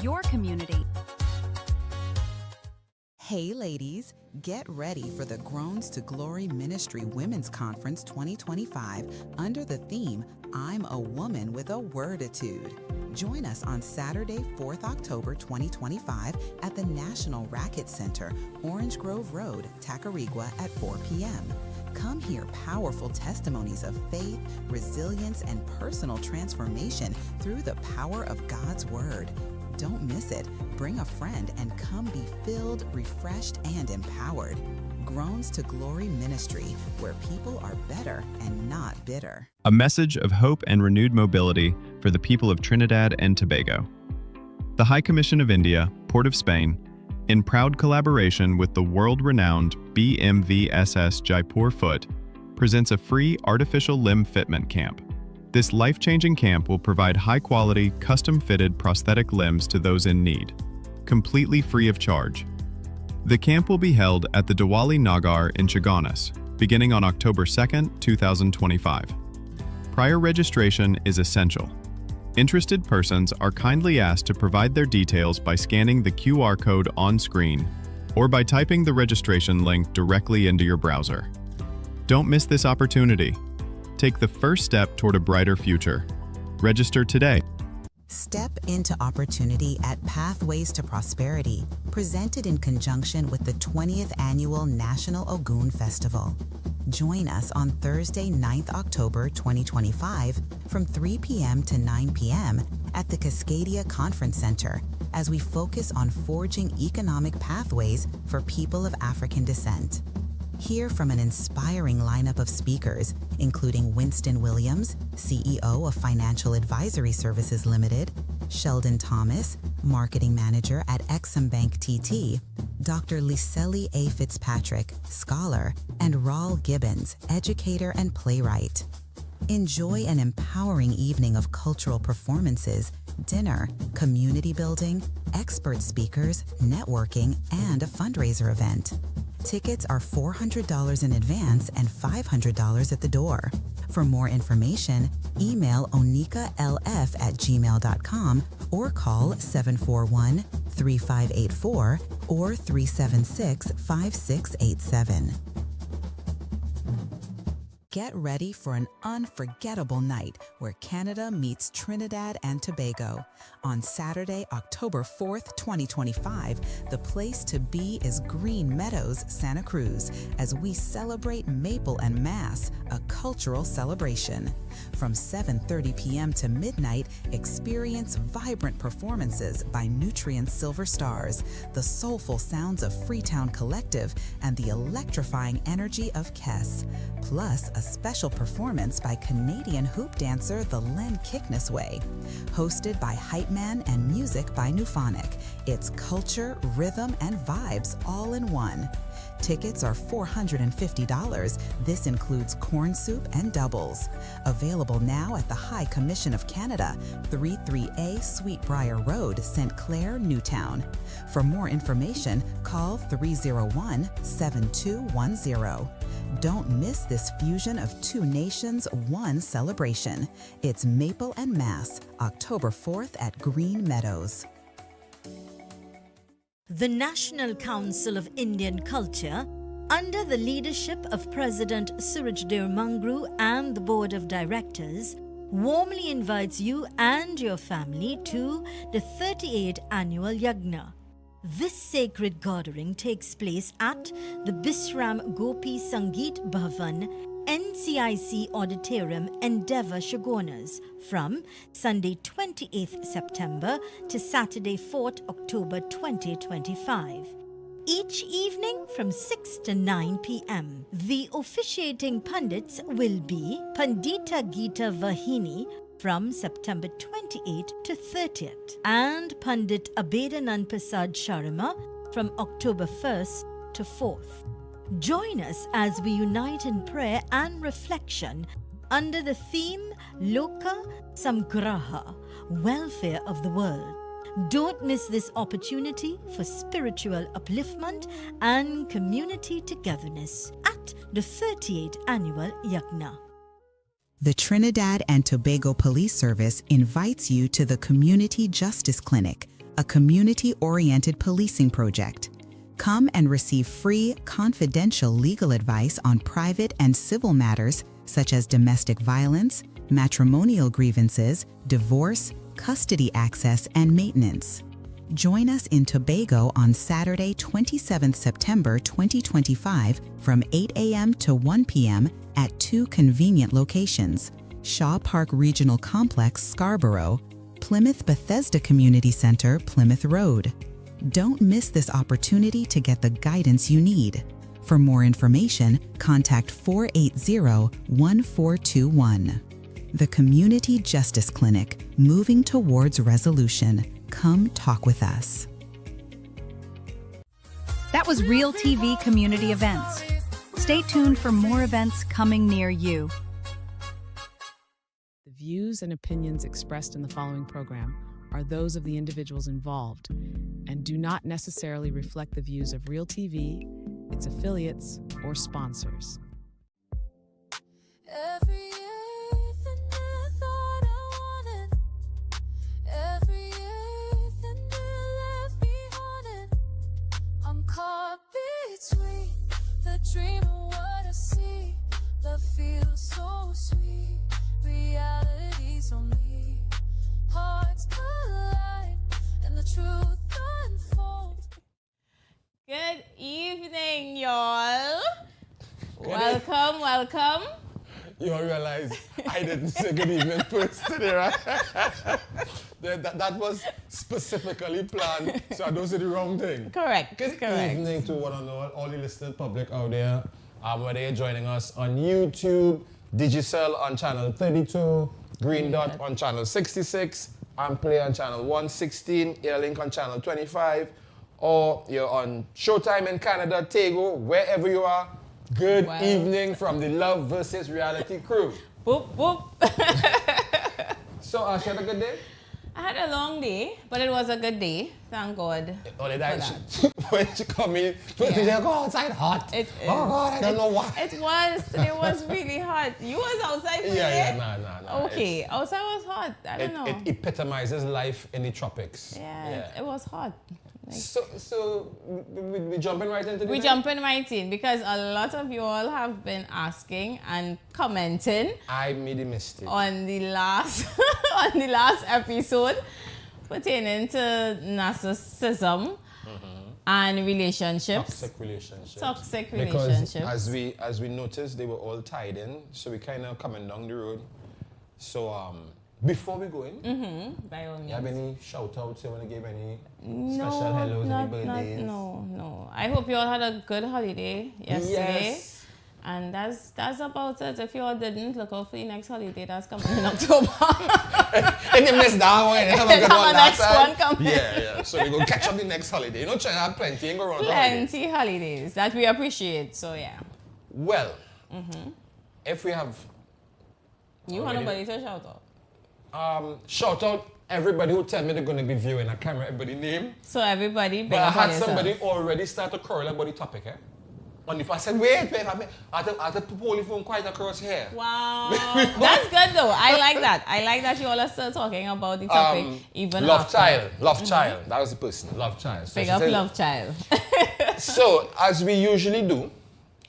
your community. Hey ladies, get ready for the Groans to Glory Ministry Women's Conference 2025 under the theme, I'm a Woman with a Worditude. Join us on Saturday, 4th October 2025 at the National Racquet Center, Orange Grove Road, Tacarigua at 4 p.m. Come hear powerful testimonies of faith, resilience, and personal transformation through the power of God's Word. Don't miss it. Bring a friend and come be filled, refreshed, and empowered. Groans to Glory Ministry, where people are better and not bitter. A message of hope and renewed mobility for the people of Trinidad and Tobago. The High Commission of India, Port of Spain, in proud collaboration with the world-renowned BMVSS Jaipur Foot, presents a free artificial limb fitment camp. This life-changing camp will provide high-quality, custom-fitted prosthetic limbs to those in need, completely free of charge. The camp will be held at the Diwali Nagar in Chaguanas, beginning on October 2nd, 2025. Prior registration is essential. Interested persons are kindly asked to provide their details by scanning the QR code on screen or by typing the registration link directly into your browser. Don't miss this opportunity. Take the first step toward a brighter future. Register today. Step into opportunity at Pathways to Prosperity, presented in conjunction with the 20th Annual National Ogun Festival. Join us on Thursday, 9th October 2025 from 3 p.m. to 9 p.m. at the Cascadia Conference Center as we focus on forging economic pathways for people of African descent. Hear from an inspiring lineup of speakers, including Winston Williams, CEO of Financial Advisory Services Limited, Sheldon Thomas, Marketing Manager at Exim Bank TT, Dr. Liseli A. Fitzpatrick, Scholar, and Raul Gibbons, Educator and Playwright. Enjoy an empowering evening of cultural performances, dinner, community building, expert speakers, networking, and a fundraiser event. Tickets are $400 in advance and $500 at the door. For more information, email onikalf@gmail.com or call 741-3584 or 376-5687. Get ready for an unforgettable night where Canada meets Trinidad and Tobago. On Saturday, October 4th, 2025, the place to be is Green Meadows, Santa Cruz, as we celebrate Maple and Mass, a cultural celebration. From 7:30 p.m. to midnight, experience vibrant performances by Nutrient Silver Stars, the soulful sounds of Freetown Collective, and the electrifying energy of Kess. Plus, a special performance by Canadian hoop dancer the Len Kickness Way. Hosted by Hype Man and music by Nuphonic, it's culture, rhythm, and vibes all in one. Tickets are $450. This includes corn soup and doubles. Available now at the High Commission of Canada, 33A Sweetbriar Road, St. Clair, Newtown. For more information, call 301-7210. Don't miss this fusion of two nations, one celebration. It's Maple and Mass, October 4th at Green Meadows. The National Council of Indian Culture, under the leadership of President Surajdev Mangru and the Board of Directors, warmly invites you and your family to the 38th Annual Yagna. This sacred gathering takes place at the Bisram Gopi Sangeet Bhavan, NCIC Auditorium, Endeavour, Chaguanas, from Sunday 28th September to Saturday 4th October 2025. Each evening from 6 to 9 p.m. The officiating pundits will be Pandita Geeta Vahini from September 28th to 30th and Pandit Abedanand Prasad Sharma from October 1st to 4th. Join us as we unite in prayer and reflection under the theme Loka Samgraha, welfare of the world. Don't miss this opportunity for spiritual upliftment and community togetherness at the 38th Annual Yagna. The Trinidad and Tobago Police Service invites you to the Community Justice Clinic, a community-oriented policing project. Come and receive free, confidential legal advice on private and civil matters such as domestic violence, matrimonial grievances, divorce, custody access, and maintenance. Join us in Tobago on Saturday, 27th September 2025 from 8 a.m. to 1 p.m. at 2 convenient locations: Shaw Park Regional Complex, Scarborough, Plymouth Bethesda Community Center, Plymouth Road. Don't miss this opportunity to get the guidance you need. For more information, contact 480-1421. The Community Justice Clinic, moving towards resolution. Come talk with us. That was Real TV Community Events. Stay tuned for more events coming near you. The views and opinions expressed in the following program are those of the individuals involved and do not necessarily reflect the views of Real TV, its affiliates, or sponsors. Every evening I thought I wanted, every evening it left me haunted. I'm caught between the dream and what I see. Love feels so sweet, reality's on me. Hearts collide and the truth unfolds. Good evening, y'all. Welcome. You all realize I didn't say good evening first today, right? that was specifically planned, so I don't say the wrong thing. Correct. Good evening to one and all the listening public out there. Whether you're joining us on YouTube, Digicel on channel 32, Green Dot on channel 66, and Play on channel 116, Airlink on channel 25, or you're on Showtime in Canada, Tego, wherever you are. Good evening from the Love versus Reality crew. Boop, boop. So, you had a good day? I had a long day, but it was a good day. Thank God. When she come in, first she said, go outside hot. Oh God, I don't know why. It was really hot. You was outside today? Yeah, nah. Okay, outside was hot. I don't know. It epitomizes life in the tropics. Yeah. It was hot. So we jumping right into the We jumping right in because a lot of you all have been asking and commenting. I made a mistake on the last episode pertaining to narcissism and relationships. Toxic relationships. Because as we noticed, they were all tied in, so we kind of coming down the road. So before we go in, by all means. You have any shout outs? You want to give any special hellos, any birthdays? No. I hope you all had a good holiday yesterday. Yes. And that's about it. If you all didn't, look out for the next holiday that's coming in October. And you missed that one, you have a good one next that one coming. Yeah. So we go catch up the next holiday. You know, China have plenty and go around. Plenty holidays that we appreciate. So yeah. Well, if we have you want nobody to shout out. Shout out everybody who tell me they're going to be viewing a camera, everybody name. So everybody big But I up had on yourself. somebody already start to quarrel about the topic, And if I said, wait, I had to pull the phone quite across here. Wow. That's good though. I like that. I like that you all are still talking about the topic even Love after. Child. That was the person. Love Child. So Big she up said, Love Child. So, as we usually do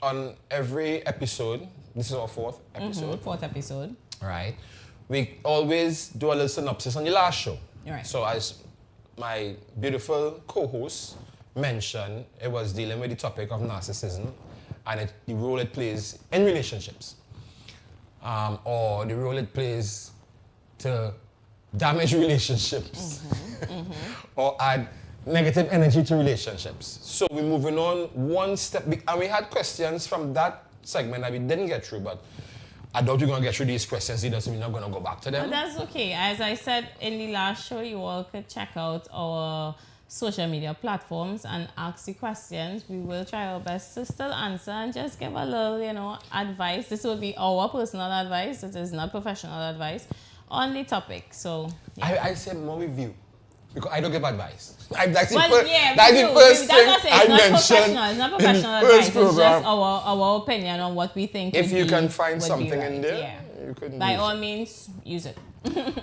on every episode, this is our fourth episode. Fourth episode. Right. We always do a little synopsis on the last show. Right. So as my beautiful co-host mentioned, it was dealing with the topic of narcissism and the role it plays in relationships. Or the role it plays to damage relationships. Or add negative energy to relationships. So we're moving on one step, and we had questions from that segment that we didn't get through, but I doubt you're going to get through these questions either, so we're not going to go back to them. But that's okay. As I said in the last show, you all could check out our social media platforms and ask the questions. We will try our best to still answer and just give a little, advice. This will be our personal advice. It is not professional advice on the topic. So, yeah. I say more with you, because I don't give advice. That's the Well, first, yeah, that's we the do. first That's thing what I say. I It's not mentioned. professional. It's not in professional the advice. first It's just program. our opinion on what we think. If you can find would be something right. in there, You couldn't By use all it. means, use it.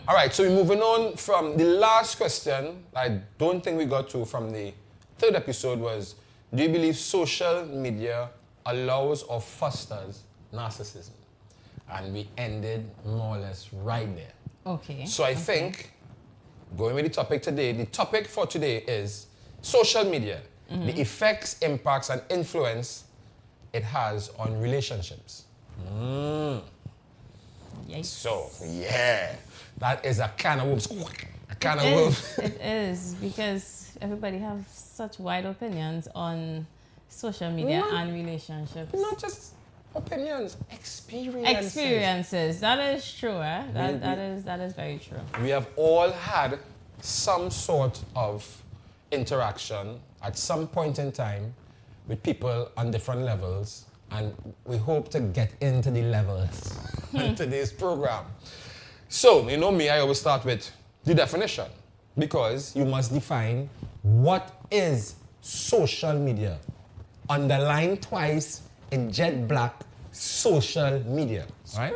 All right, so we're moving on from the last question. I don't think we got to from the third episode was, do you believe social media allows or fosters narcissism? And we ended more or less right there. Okay. So I think, going with the topic today, the topic for today is social media, the effects, impacts, and influence it has on relationships. Yikes. So, yeah, that is a can of worms. A can of worms. It is, because everybody have such wide opinions on social media and relationships. Not just opinions, experiences. Experiences. That is true, eh? That is very true. We have all had some sort of interaction at some point in time with people on different levels, and we hope to get into the levels in today's program. So, you know me, I always start with the definition, because you must define what is social media. Underline twice in jet black, social media, right?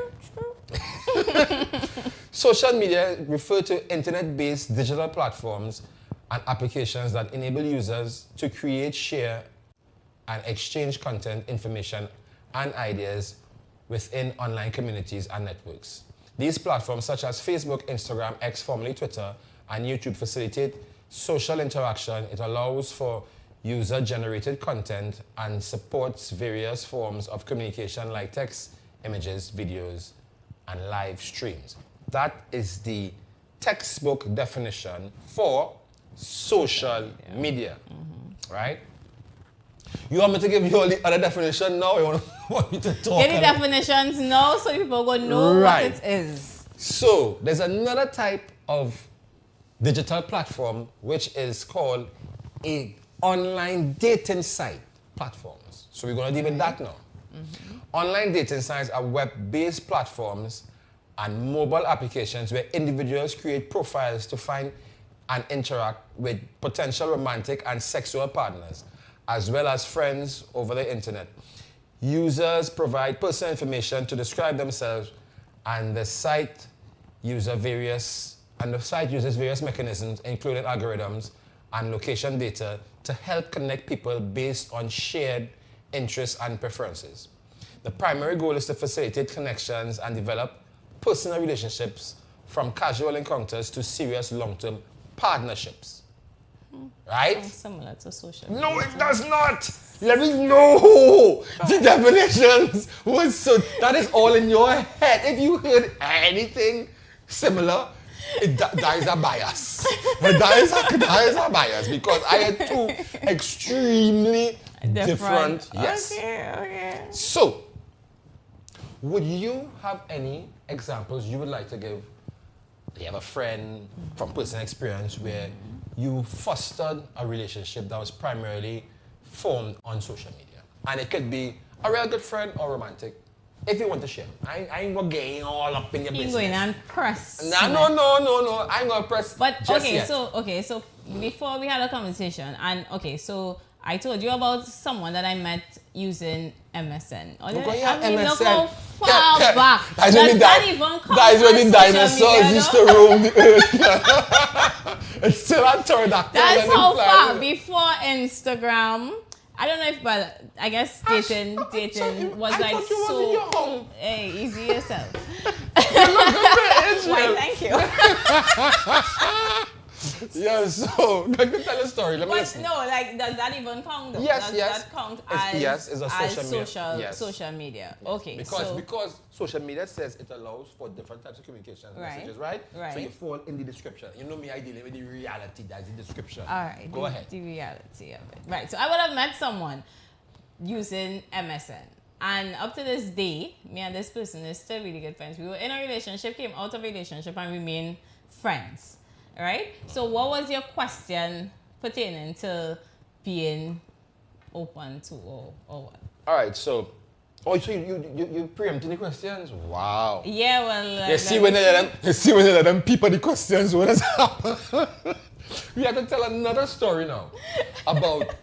Social media refer to internet-based digital platforms and applications that enable users to create, share, and exchange content, information, and ideas within online communities and networks. These platforms, such as Facebook, Instagram, X, formerly Twitter, and YouTube, facilitate social interaction. It allows for user-generated content and supports various forms of communication like text, images, videos, and live streams. That is the textbook definition for social media, right? You want me to give you all the other definition now? You want me to talk? Get the definitions now so people will know what it is. So, there's another type of digital platform which is called a online dating site platforms. So we're going to deal with that now. Online dating sites are web-based platforms and mobile applications where individuals create profiles to find and interact with potential romantic and sexual partners, as well as friends over the internet. Users provide personal information to describe themselves, and the site uses various mechanisms, including algorithms and location data, to help connect people based on shared interests and preferences. The primary goal is to facilitate connections and develop personal relationships, from casual encounters to serious long-term partnerships. Right? Sounds similar to social media. No, it does not. Let me know. The definitions was so. That is all in your head. If you heard anything similar, that is a bias. That is a bias, because I had two extremely different. Yes. Okay. So, would you have any examples you would like to give? Do you have a friend from personal experience where you fostered a relationship that was primarily formed on social media? And it could be a real good friend or romantic, if you want to share. I ain't gonna get all up in your business. You're going and press. No. I ain't gonna press. But just yet. so before we had a conversation, and so I told you about someone that I met using MSN. Look MSN. how far back. That's when the dinosaurs used to roam the earth. It's still a pterodactyl. That's how far before Instagram. I don't know if, but I guess dating was like so. Hey, easy yourself. Why, thank you. Yeah, so I can tell a story. Let me listen. No, like, does that even count though? Yes, does yes. that count Yes, it's a social media. Social media. Okay. Because social media says it allows for different types of communications messages, right? Right. So you fall in the description. You know me, I dealing with the reality, that's the description. All right. Go ahead. The reality of it. Right. So I would have met someone using MSN. And up to this day, me and this person is still really good friends. We were in a relationship, came out of a relationship, and remain friends. All right? So what was your question pertaining to being open to or what? All right, so you preempted the questions? Wow. Yeah, well... You see when they let them people the questions, what has happened? We have to tell another story now about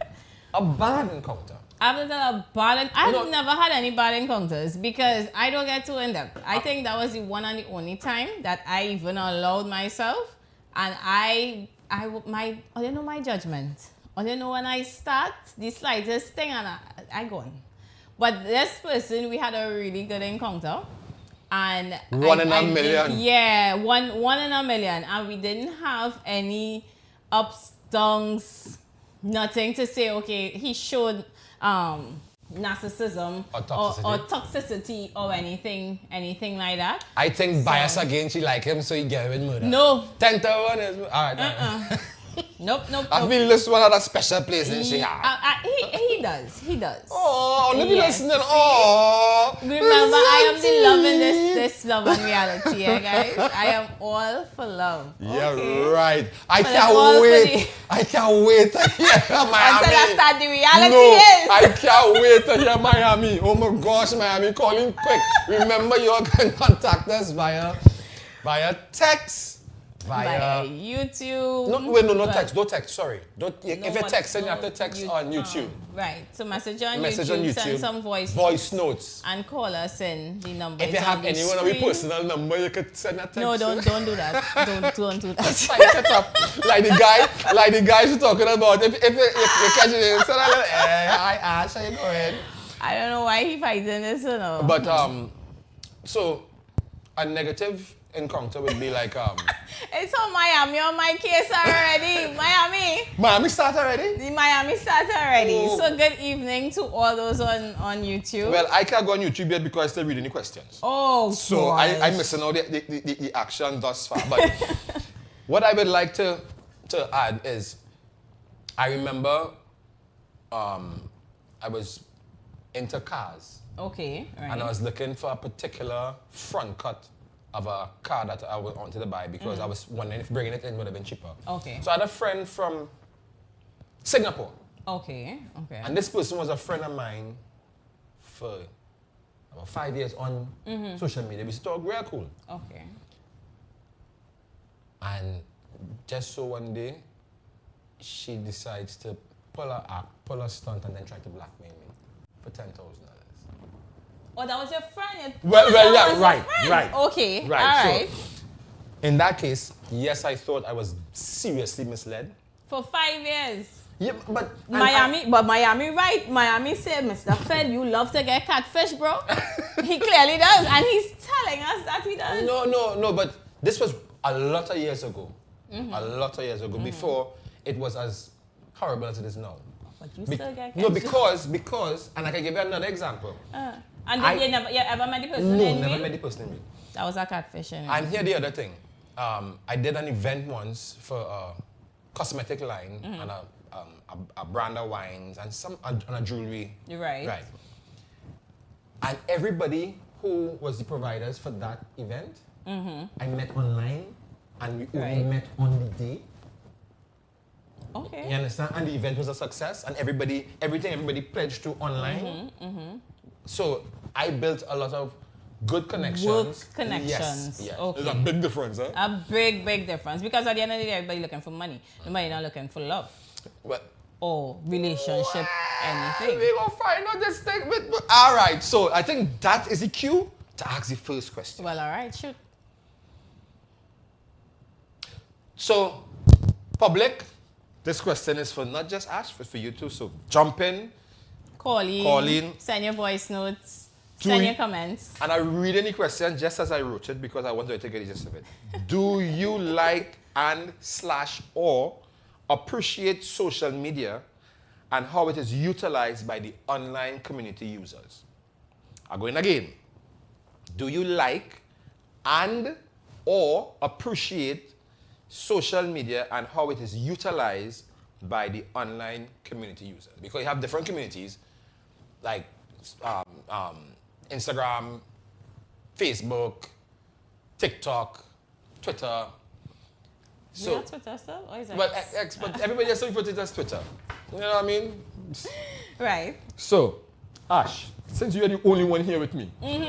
a bad encounter. I've done a bad. I've No. never had any bad encounters because I don't get too in depth. I think that was the one and the only time that I even allowed myself, and I don't know my judgment. I don't know when I start the slightest thing, and I go on. But this person, we had a really good encounter, and One in a million. Yeah, one in a million, and we didn't have any ups, downs, nothing to say. Okay, he showed narcissism Or toxicity. or toxicity or anything like that. I think bias again, she like him, so he get with murder. No. 10 to 1 is... All right. Nope. I feel this one at a special place in she have. He does. Oh, let me Yes. listen. Oh. Remember, I am the love in this love and reality, yeah, guys. I am all for love. Yeah, okay? right. I But I'm all can't for wait. the- I can't wait to hear Miami. Until I start the reality No, is. I can't wait to hear Miami. Oh my gosh, Miami, calling quick. Remember, you can contact us via text. Via YouTube. No but- text. Don't text. Sorry. Don't. If you're what- texting, you have to text on YouTube. Right. So message on Message YouTube, on YouTube. send some voice notes. and call us in the number. If you have anyone of your personal number, you could send a text. No, don't do that. don't do that. Sign it up. Like the guys you're talking about. If you catch it, send a little, hey, hi Ash, how you going? I don't know why he fighting this, you know. But so a negative encounter would be like It's on Miami on my case already. Miami start already? The Miami started already. Oh. So good evening to all those on YouTube. Well, I can't go on YouTube yet because I'm still reading the questions. Oh, So I'm missing out the action thus far. But what I would like to add is I remember I was into cars. Okay, right. And I was looking for a particular front cut of a car that I wanted to buy because I was wondering if bringing it in would have been cheaper. Okay. So I had a friend from Singapore. Okay. And this person was a friend of mine for about 5 years on social media. We used to talk real cool. Okay. And just so one day, she decides to pull a stunt and then try to blackmail me for $10,000. Oh, that was your friend. Well, That yeah, was your right, friend. right. Okay, Right, all so- right. In that case, yes, I thought I was seriously misled. For 5 years. Yeah, but Miami, right? Miami said, Mr. Fed, you love to get catfish, bro. He clearly does, and he's telling us that he does. No, but this was a lot of years ago. A lot of years ago, before it was as horrible as it is now. But you still get catfish. No, because, and I can give you another example. And you ever met the person No, in never real? met the person in real. That was a catfish anyway. And here the other thing. I did an event once for a cosmetic line and a brand of wines and a jewelry. You're right. Right. And everybody who was the providers for that event, I met online and we only met on the day. Okay. You understand? And the event was a success and everybody pledged to online. So I built a lot of good connections. Work connections. Yes. Okay. There's a big difference, huh? A big difference. Because at the end of the day, everybody looking for money. Nobody not looking for love Well, or relationship, anything. we're going to find out this thing. All right, so I think that is the cue to ask the first question. Well, all right, shoot. So, public, this question is for not just Ash, but for you too. So, jump in. Call in. Send your voice notes. Send your comments. And I read any question just as I wrote it because I wanted to get the gist of it. Do you like and/or appreciate social media and how it is utilized by the online community users? I'm going again. Do you like and/or appreciate social media and how it is utilized by the online community users? Because you have different communities like Instagram, Facebook, TikTok, Twitter. So, yeah, Twitter stuff? Or is it Well, X, but everybody else refer to it as Twitter. You know what I mean? Right. So, Ash, since you're the only one here with me, and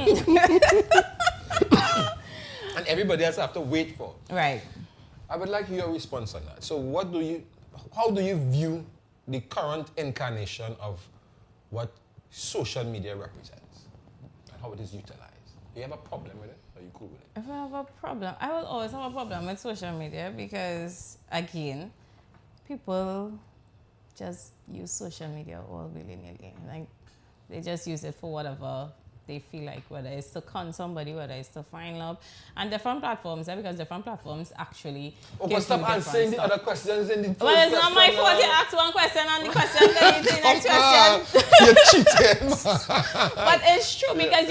everybody else have to wait for, Right. I would like your response on that. So, how do you view the current incarnation of what social media represents and how it is utilized. Do you have a problem with it? Are you cool with it? If I have a problem, I will always have a problem with social media because, again, people just use social media all willy-nilly. Like, they just use it for whatever they feel like, whether it's to con somebody, whether it's to find love, and different platforms, because different platforms actually. But stop answering the other questions in the first Well, it's not my fault you asked one question and the question goes to the next question. You're cheating. But it's true because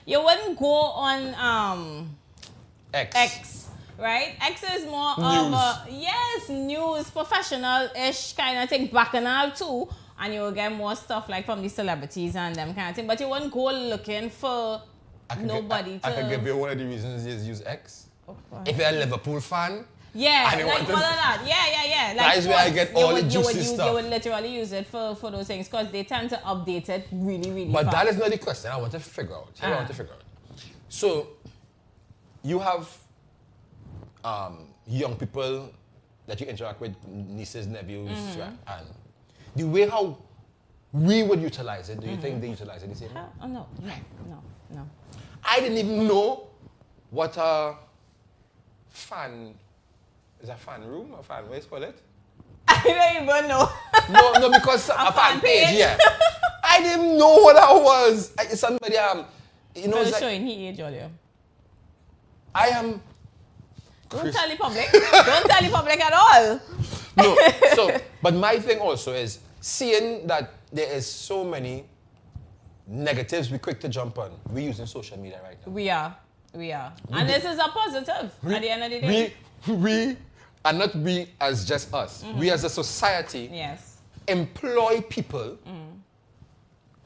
you wouldn't go on X, right? X is more of a news, professional-ish kind of thing, bacchanal too. And you will get more stuff like from the celebrities and them kind of thing. But you won't go looking for nobody to... I can give you one of the reasons you use X. If you're a Liverpool fan... Yeah, like all of that. Yeah. Like that is where I get all the juicy stuff. You would literally use it for those things because they tend to update it really But fast. that is not the question I want to figure out. So, you have young people that you interact with, nieces, nephews, right? And the way how we would utilize it, do you think they utilize it the same way? Oh, no. I didn't even know what a fan... Is a fan room? A fan, what is it called it? I don't even know. No, because a fan page, yeah. I didn't know what that was. Somebody, you know, It's like, showing he age earlier. I am... Don't tell the public. Don't tell the public at all. No, so, but my thing also is seeing that there is so many negatives, we're quick to jump on. We're using social media right now. We are. And this is a positive at the end of the day. We and not we as just us. We as a society employ people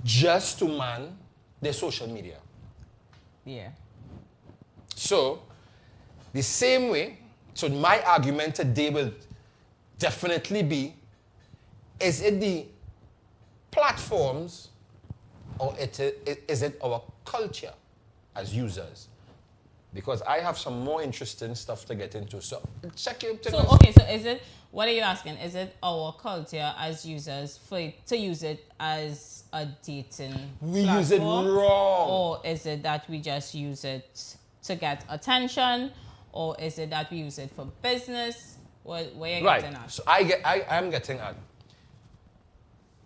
just to man their social media. Yeah. So, the same way, so my argument today will definitely be, is it the platforms or is it our culture as users? Because I have some more interesting stuff to get into. So check it. So is it, what are you asking? Is it our culture as users to use it as a dating We platform? use it wrong. Or is it that we just use it to get attention? Or is it that we use it for business? Where are you getting at? So I'm getting at,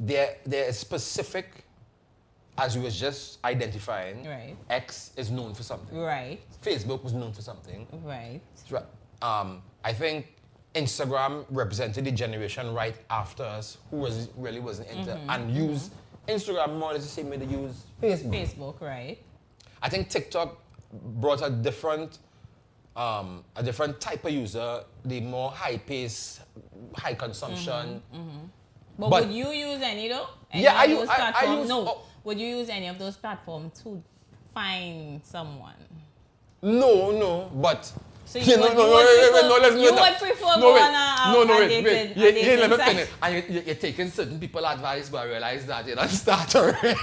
there is specific, as you was just identifying, X is known for something. Right. Facebook was known for something. Right. I think Instagram represented the generation right after us who really wasn't into and use Instagram more or less the same way they use Facebook. Facebook, right. I think TikTok brought a different type of user, the more high-paced, high consumption. But would you use any though? I Platforms? use. No. Would you use any of those platforms to find someone? No, but. So you would prefer going on a dating site? And you're taking certain people's advice, but I realize that you don't start already.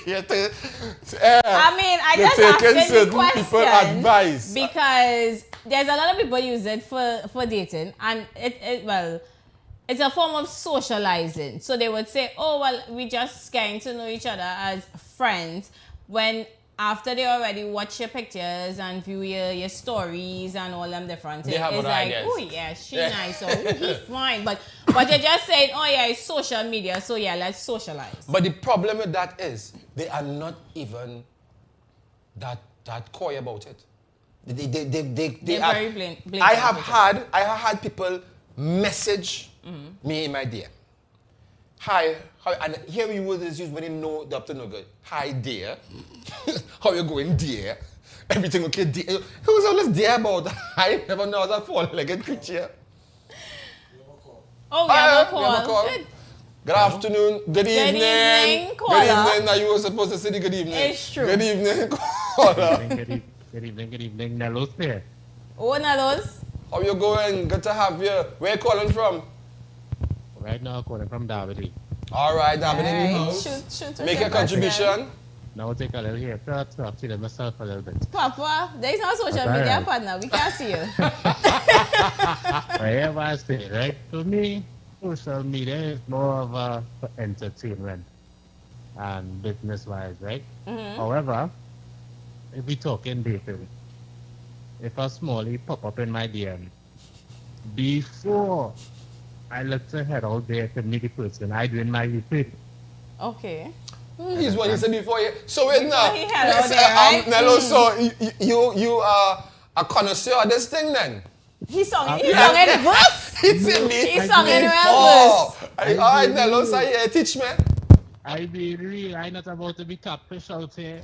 I mean, I just asking the question advice. because there's a lot of people use it for dating, and it's a form of socializing. So they would say, oh, well, we just getting to know each other as friends, when after they already watch your pictures and view your stories and all them different things, it's like, oh yeah, she nice, or he's fine. But you're just saying, oh yeah, it's social media, so yeah, let's socialize. But the problem with that is, they are not even that coy about it. They're very blatant. I have had people message me in my DM. Hi, and here we will use when you know the up to no good. Hi, dear. How you going, dear? Everything okay, dear? Who was all this dear about? I never know as a four-legged creature. Oh, we have a call. Good afternoon. Good evening. Caller. Good evening. Now you were supposed to say good evening. It's true. Good evening, caller. Good evening. Nalos here. Oh, Nalos. How you going? Good to have you. Where you calling from? Right now, calling from Davide. All right, Davide in the house. Shoot Make a contribution. Now take a little here. Talk to myself a little bit. Papa, there is no social media partner. We can't see you. Whatever I say, right? To me, social media is more of for entertainment. and business-wise, right? However, if we talking dating, if a smallie pop up in my DM, before I look to head out there to meet the person, I doing my research. Okay. He's what he said before. So wait now. he had out there, right? Nello, so you are a connoisseur of this thing then? He sung in verse. He's in me. He sung in verse. All right, Nello, so yeah, teach me. I be real, I not about to be catfish out here.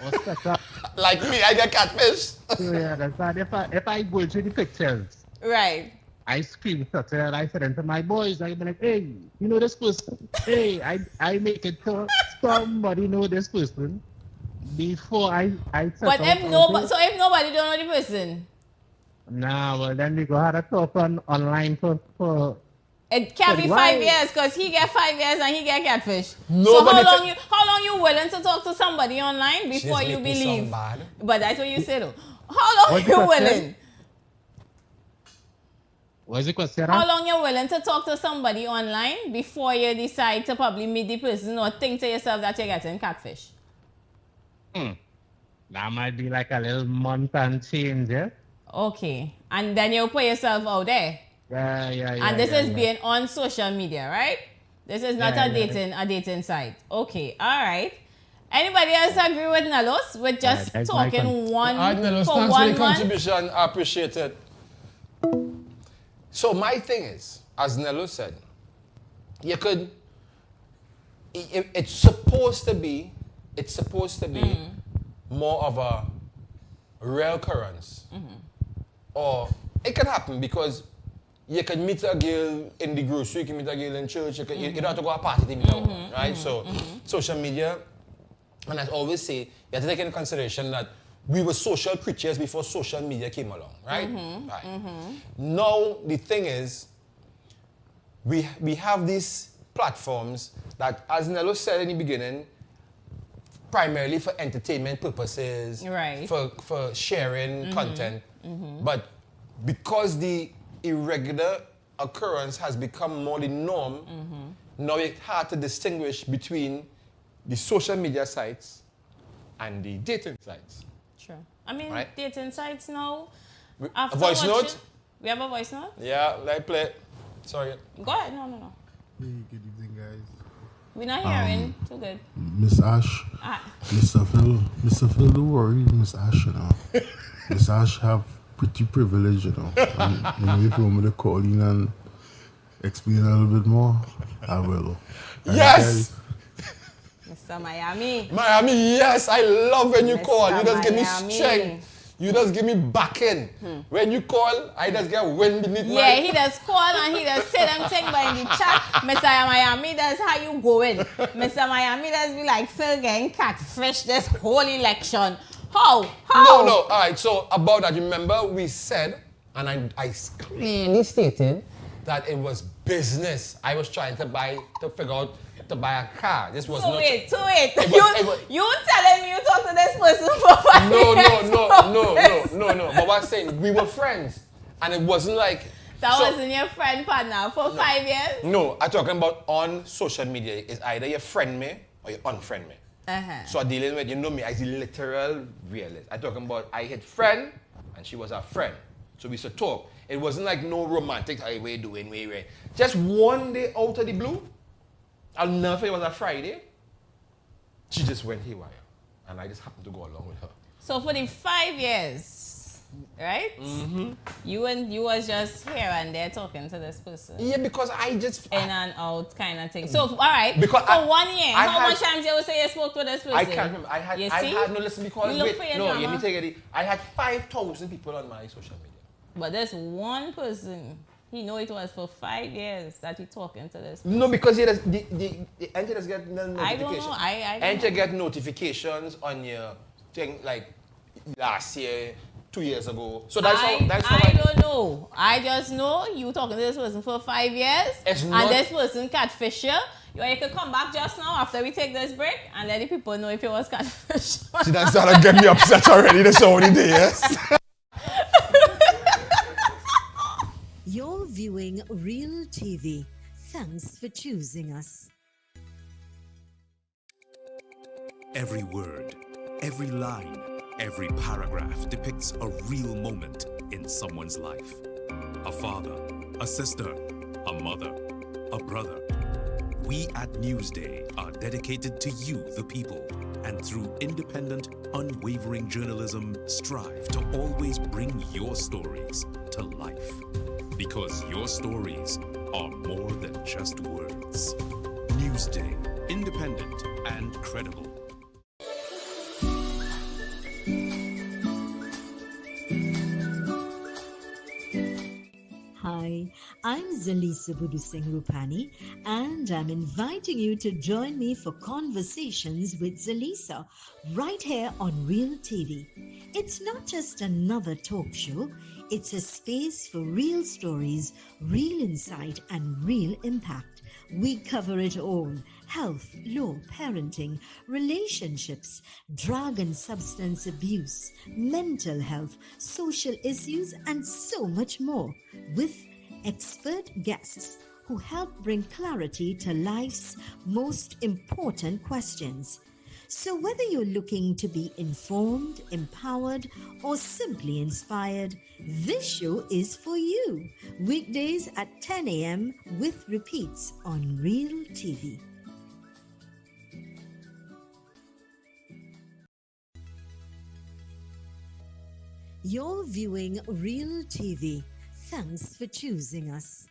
Or set up. Like me, I get catfish. You understand? If I go through the pictures, Right. I screenshot it and I send them to my boys. I be like, hey, you know this person? Hey, I make it so somebody know this person before I set But up if out nobody, there. so if nobody don't know the person, Nah, well then we go have a talk online for it can't be Why? 5 years because he get 5 years and he get catfish. Nobody so how long you willing to talk to somebody online She before just you make me believe? sound bad. But that's what you say though. How long What's you the question? willing? what's the question? How long you willing to talk to somebody online before you decide to probably meet the person or think to yourself that you're getting catfish? That might be like a little month and change, yeah? Okay. And then you put yourself out there. Yeah. And this is yeah. being on social media, right? This is not Yeah, a dating site. Okay, all right. Anybody else agree with Nalos? With just that's my talking one All right, Nello, for thanks for 1 the month? contribution. I appreciate it. So my thing is, as Nello said, you could. It's supposed to be more of a rare occurrence, or it can happen because you can meet a girl in the grocery, you can meet a girl in church, you don't have to go to a party to meet a woman, right? So social media, and I always say you have to take into consideration that we were social creatures before social media came along, right? Now the thing is, we have these platforms that, as Nello said in the beginning, primarily for entertainment purposes, Right. for sharing content, but because the irregular occurrence has become more the norm, now it's hard to distinguish between the social media sites and the dating sites. Sure. I mean, Right. dating sites now. A After voice watching- note? We have a voice note? Yeah, let play. Sorry. Go ahead. No. Hey, good evening, guys. We're not hearing. Too good. Miss Ash, Ah, Mr. Phil, don't worry, Miss Ash, you know. Miss Ash have pretty privilege, you know. And, you know, if you want me to call in and explain a little bit more, I will. And Yes! Mr. Miami. Miami, yes, I love when you Mr. call. You just give me Miami. strength. You just give me backing. When you call, I just get wind beneath my... Yeah, he does call and he does say them thing by in the chat. Mr. Miami, that's how you going. Mr. Miami does be like, Phil getting catfish this whole election. How? No. All right, so about that, remember we said, and I clearly stated, that it was business. I was trying to figure out to buy a car. This was So not... wait. It was- You telling me you talk to this person for 5 years? No. But what I'm saying, we were friends. And it wasn't like... That so- wasn't your friend partner for 5 years? No, I'm talking about on social media. It's either you friend me or you unfriend me. So I'm dealing with, you know me as the literal realist. I'm talking about I hit friend and she was a friend. So we used to talk. It wasn't like no romantic, hey, what you doing, where you at? Just one day out of the blue, I'll never forget, it was a Friday, she just went haywire. And I just happened to go along with her. So for the 5 years, right? You was just here and there talking to this person. Yeah, because I just... In and out kind of thing. So, all right. Because for 1 year, I how had- much times you would say you spoke to this person? I can't remember. I had no, listen, because We look wait, for your no, drama. let me take it. I had 5,000 people on my social media. But there's one person, he know it was for 5 years that he talking to this. No, because the enter just get notifications. I don't know. I don't Enter know. get notifications on your thing like last year, 2 years ago. So that's how. I don't know. I just know you talking to this person for 5 years, It's and not- this person catfish you. You could come back just now after we take this break and let the people know if it was catfish. She done started getting me upset already. This only days. You're viewing Real TV. Thanks for choosing us. Every word, every line, every paragraph depicts a real moment in someone's life. A father, a sister, a mother, a brother. We at Newsday are dedicated to you, the people, and through independent, unwavering journalism, strive to always bring your stories to life. Because your stories are more than just words. Newsday, independent and credible. Hi, I'm Zalisa Budu Singh Rupani, and I'm inviting you to join me for Conversations with Zalisa right here on Real TV. It's not just another talk show, it's a space for real stories, real insight, and real impact. We cover it all: health, law, parenting, relationships, drug and substance abuse, mental health, social issues, and so much more, with expert guests who help bring clarity to life's most important questions. So whether you're looking to be informed, empowered, or simply inspired, this show is for you. Weekdays at 10 a.m. with repeats on Real TV. You're viewing Real TV. Thanks for choosing us.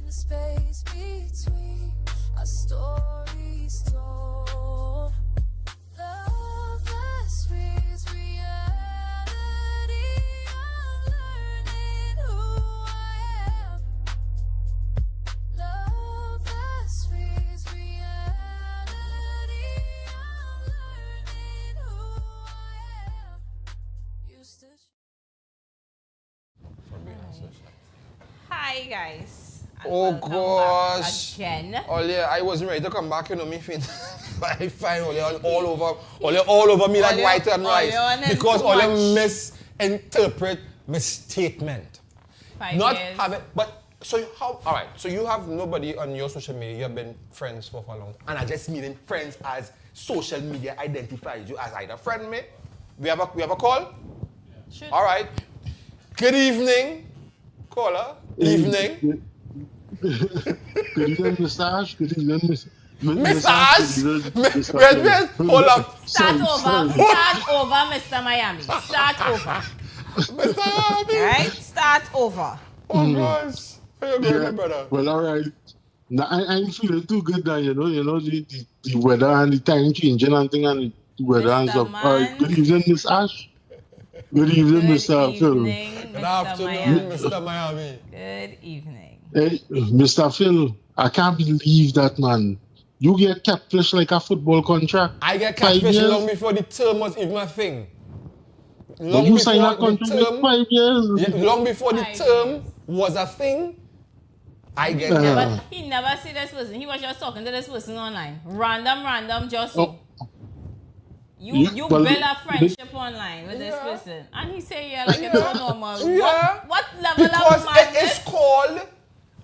The space between our stories told. Love that reads reality. I'm learning who I am. Love that reads reality. I'm learning who I am. Used to. For being on social. Hi guys. And Oh welcome back gosh. again. Oh yeah, I wasn't ready to come back, you know me fin. I find all over me like white and rice. Because all you misinterpret misstatement. 5 Not years. have it, but so how, alright, so you have nobody on your social media, you have been friends for long. And I just meaning friends as social media identifies you as either friend me. We have a call? Should- Alright. Good evening. Caller. Evening. Good evening, massage. Good evening, Massage? Wait, hold up. Start over, Mr. Miami. Start over. Mr. Miami. Right? Start over. Oh gosh. How you going, my brother? Well, all right. Now, I'm feeling too good now, the weather and the time changing and thing and the weather and Mr. stuff. Man. All right, good evening, Miss Ash. Good evening, Mr. Phil. evening, Good Mr. afternoon, Miami. Mr. Miami. Good evening. Hey, Mr. Phil, I can't believe that, man. You get catfish like a football contract. I get 5 catfish years? long before the term was even a thing. But Long you before signed a the contract with term, 5 years. yeah, long before the 5 term years. was a thing, I get Yeah. But he never see this person. He was just talking to this person online. Random, just Oh. you well, build a friendship online with this Yeah. person. And he say, yeah, like it's so normal. Yeah. What level because of it is madness? called,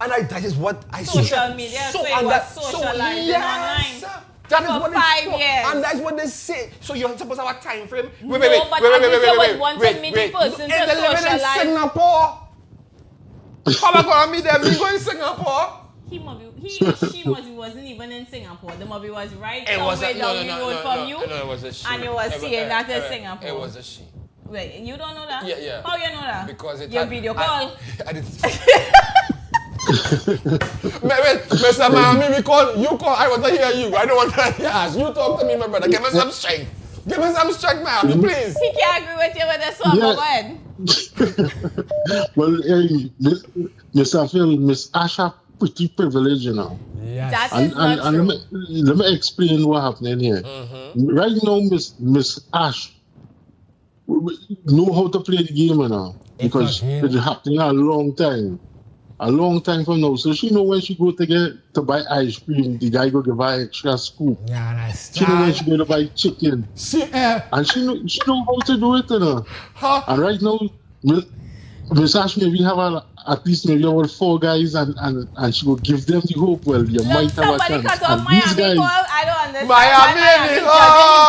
and that is what I Social media, so it was socializing online. That is For what 5 it's years. And that's what they say. So you're supposed to have a time frame. No, but Adisa would want to meet the person to If they live in socialize. Singapore, how am I going to meet them? We go in Singapore. He or she wasn't even in Singapore. The movie was right It was somewhere a, down the road from you. No, it was a she. And you were seeing that in Singapore. It was a she. Wait, you don't know that? Yeah. How you know that? Because it Your had- video call. I didn't. Wait, Mr. Miami, you call. I want to hear you. I don't want to hear us. You talk to me, my brother. Give me some strength. Give me some strength, Miami, please. He can't agree with you with this one, but go ahead. Well, hey, Mr. Phil, Miss Ash are pretty privileged, Yes. That is not And true. let me explain what happening here. Right now, Miss Ash know how to play the game now because game. it's happening a long time from now. So she know when she go to buy ice cream, the guy go give her extra scoop. Yeah, She know when she go to buy chicken, She, and she know how to do it, huh? And right now, Miss Ash maybe have at least maybe about 4 guys, and she will give them the hope. Well, you might have a Somebody chance. cut off And these Miami guys, call. I don't understand Miami why in the Miami judging the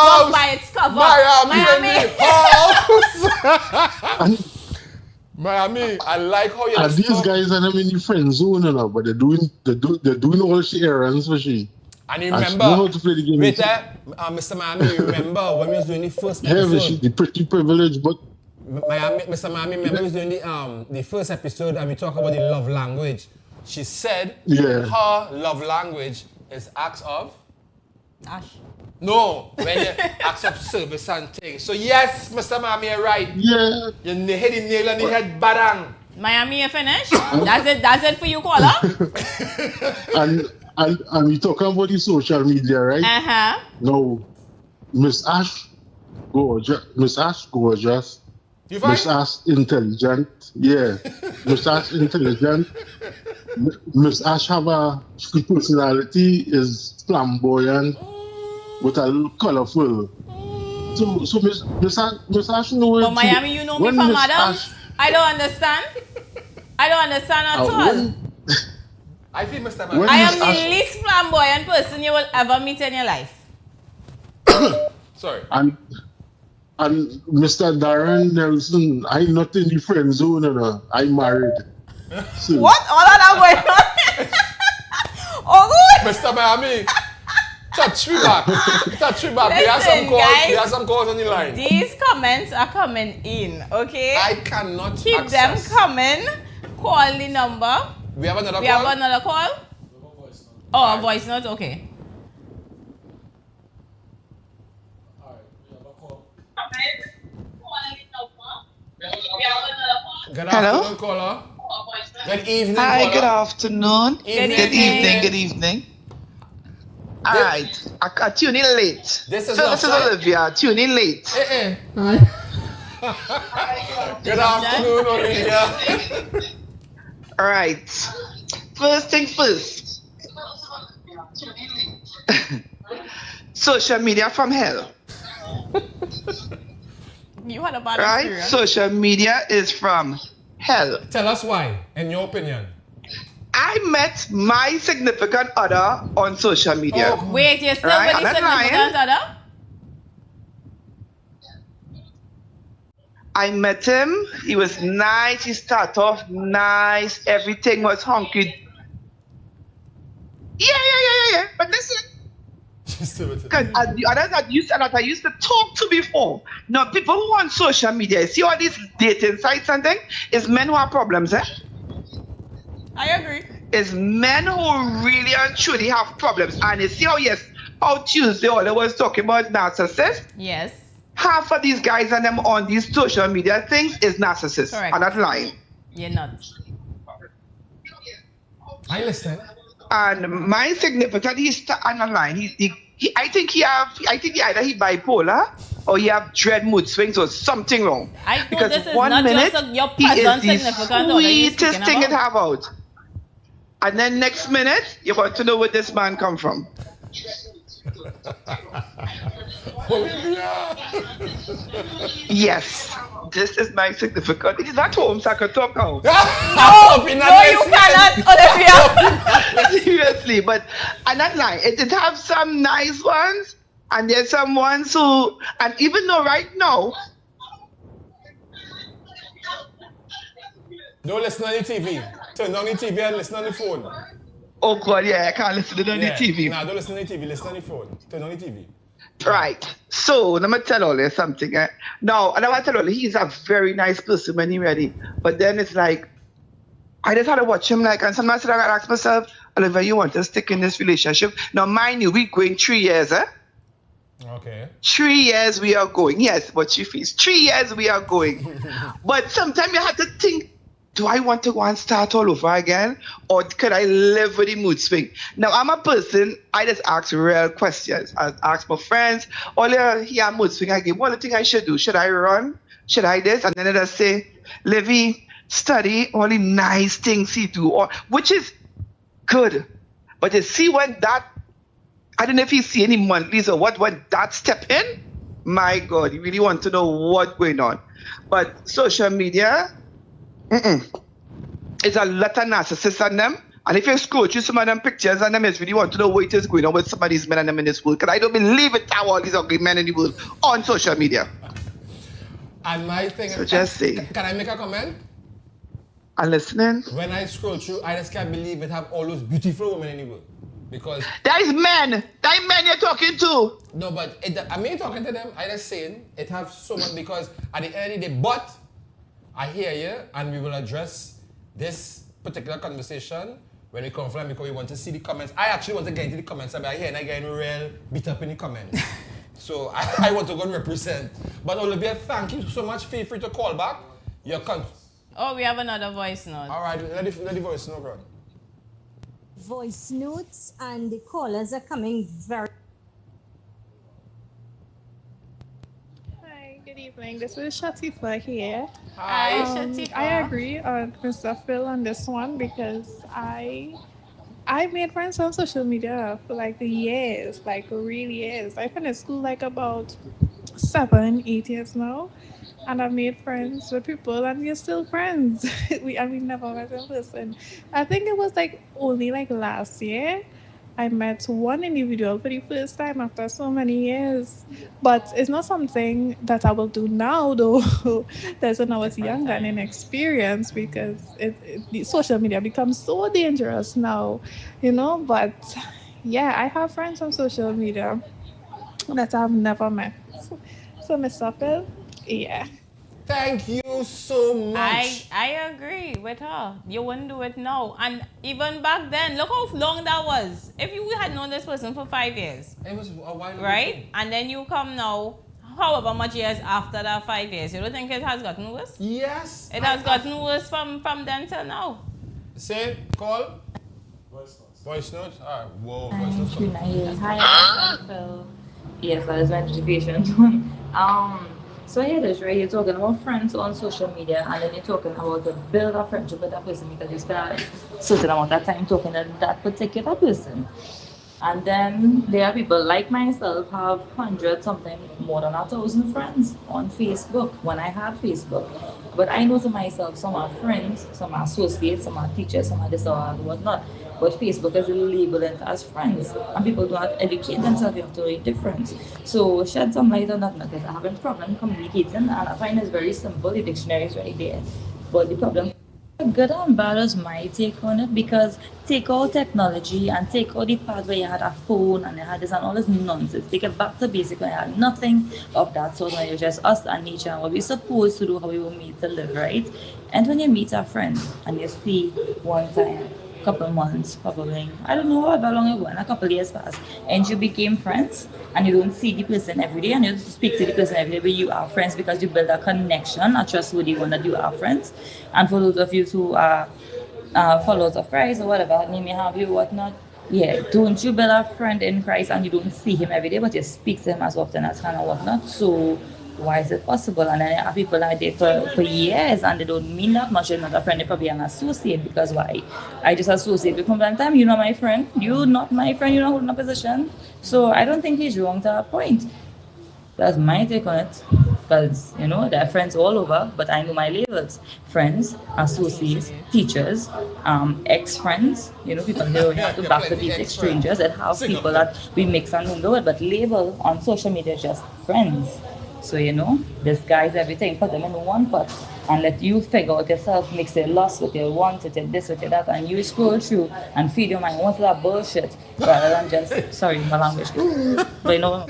book house. by its cover. Miami in the house. Miami, I like how you And these talk. guys are them in the friend zone, you know, but they're doing all she errands for she. And you And she remember, know how to play the game. wait there, Mr. Miami, you remember when we was doing the first Yeah, but she episode? the pretty privileged, but Miami, Mr. Miami, remember we was doing the first episode and we talked about the love language. She said Yeah. her love language is acts of? Ash. No, when you acts of service and things. So yes, Mr. Miami, you're right. yeah. You hit the nail on the head, badang. Miami, you finished? That's it for you, caller? And we talking about the social media, right? Uh-huh. No, Miss Ash, gorgeous. Miss Ash, gorgeous. You find? Miss Ash, intelligent. Yeah, Miss Ash, intelligent. Miss Ash have a personality, is flamboyant, but a little colorful. So Miss Ash know it. But Miami, you know me when from Miss Adams. Ash- I don't understand. I don't understand at all. when- I feel Mr. When- Miami. I am Miss the Ash- least flamboyant person you will ever meet in your life. Sorry. And Mr. Darren Nelson, I'm not in the friend zone, you know. I'm married. So, What? All of that going on? Oh, good. Mr. Miami, touch me back. Touch me back. We have some Listen, calls. guys. We have some calls on the line. These comments are coming in, okay? I cannot Keep access. them coming. Call the number. We have another We call. have another call? Oh, a voice note? Okay. Good Hello? afternoon, caller. Good evening, Hi, caller. good afternoon. Evening. Good evening. Good evening. All right, I tune in late. This is So not this is right. Olivia. Tune in late. Good afternoon, Olivia. All right. First thing first. Social media from hell. You had a bad Right? experience. Social media is from hell. Tell us why, in your opinion. I met my significant other on social media. Wait, you're still Right, with the I'm not lying. significant other? I met him. He was nice. He started off nice. Everything was hunky. Yeah. But listen, Just do it. because the others that I used to talk to before. Now, people who on social media, you see all these dating sites and things, is men who have problems, eh? I agree. Is men who really and truly have problems. And you see how Tuesday all I was talking about narcissists. Yes. Half of these guys and them on these social media things is narcissists. Correct. I'm not lying. You're not. I listen. And my significant, he's on the line. I think either he bipolar or he have dread mood swings or something wrong. I think Because this is one not minute just your he present is the significant other you're sweetest speaking thing it about. have out, and then next minute you got to know where this man come from. Olivia. Yes, this is my significant. He's at home, so I can talk now. No, No, you cannot, Olivia. Seriously, but I'm not lying. It have some nice ones, and there's some ones who, and even though right now, Don't listen on the TV. Turn on the TV and listen on the phone. oh God, yeah, I can't listen to it on the TV. Nah, don't listen on the TV. Listen on the phone. Turn on the TV. Right. So let me tell all you something. Now, and I want to tell you, he's a very nice person when he's ready. But then it's like, I just had to watch him like, and sometimes I gotta ask myself, Oliver, you want to stick in this relationship? Now, mind you, we going 3 years, eh? Okay. 3 years we are going. Yes, but she feels 3 years we are going. But sometimes you have to think, do I want to go and start all over again? Or could I live with the mood swing? Now, I'm a person, I just ask real questions. I ask my friends, oh, yeah, mood swing again. What do you think I should do? Should I run? Should I this? And then they just say, Livy, study all the nice things he do, or which is good. But you see when that, I don't know if you see any monthlies or what, when that step in, my God, you really want to know what's going on. But social media, it's a lot of narcissists on them, And if you scroll through some of them pictures and them is really want to know what is going on with some of these men and them in this world, because I don't believe it how all these ugly men in the world on social media. And my thing So just say. Can I make a comment? I'm listening. When I scroll through, I just can't believe it have all those beautiful women in the world. Because that is men. That is men you're talking to. No, but I mean talking to them, I just saying it have so much because at the end of the day, but I hear you and we will address this particular conversation when we come from because we want to see the comments. I actually want to get into the comments, but I hear and I get real beat up in the comments. So I want to go and represent. But Olivia, thank you so much. Feel free to call back. Oh, we have another voice note. All right, let the voice note run. Voice notes and the callers are coming very. Hi, good evening. This is Shatifa here. Hi, Shatifa. I agree on Mr. Phil on this one because I made friends on social media for like years, like real years. I finished school like about 7, 8 years now. And I've made friends with people and we're still friends. we never met in person. I think it was like only like last year I met one individual for the first time after so many years. But it's not something that I will do now though. That's when I was younger and inexperienced because the social media becomes so dangerous now, you know. But yeah, I have friends on social media that I've never met. So Mr. Phil, yeah. Thank you so much. I agree with her. You wouldn't do it now. And even back then, look how long that was. If you had known this person for 5 years. It was a while. Right? And then you come now, however much years after that 5 years. You don't think it has gotten worse? Yes. It has gotten worse from then till now. Say, call. Voice note. All right. Whoa, voice note. Hi, Phil. Yes, that is my notification. So I hear this, right? You're talking about friends on social media, and then you're talking about to build a friendship with that person because you spend a certain amount of time talking to that particular person. And then there are people like myself have hundreds, sometimes more than 1,000 friends on Facebook when I had Facebook. But I know to myself, some are friends, some are associates, some are teachers, some are this or whatnot. But Facebook is labeled as friends, and people do not educate themselves into the difference. So shed some light on that because I have a problem communicating, and I find it's very simple. The dictionary is right there, but the problem. Good and bad is my take on it because take out technology and take out the part where you had a phone and you had this and all this nonsense. Take it back to basic when you had nothing of that sort when you're just us and nature and what we're supposed to do, how we were made to live, right? And when you meet a friend and you see one time, couple months, probably, I don't know how long ago, and a couple years passed, and you became friends, and you don't see the person every day, and you speak to the person every day, but you are friends because you build a connection, a trustworthy one that you are friends. And for those of you who are followers of Christ or whatever, name may have you, whatnot, yeah, don't you build a friend in Christ and you don't see him every day, but you speak to him as often as can and whatnot, so why is it possible? And then there are people like that for years and they don't mean that much. They're not a friend, they're probably an associate because why? I just associate with him one time, you're not my friend, you're not my friend, you're not holding a position. So I don't think he's wrong to a point. That's my take on it. Because, you know, there are friends all over, but I know my labels. Friends, associates, teachers, ex-friends, you know, people who have to back the basic strangers and have people that we mix and mingle with, but label on social media just friends. So, you know, disguise everything, put them in one pot and let you figure out yourself, mix your lust with your want, with your this, with your that, and you scroll through and feed your mind onto that bullshit rather than just, sorry, my language, but you know,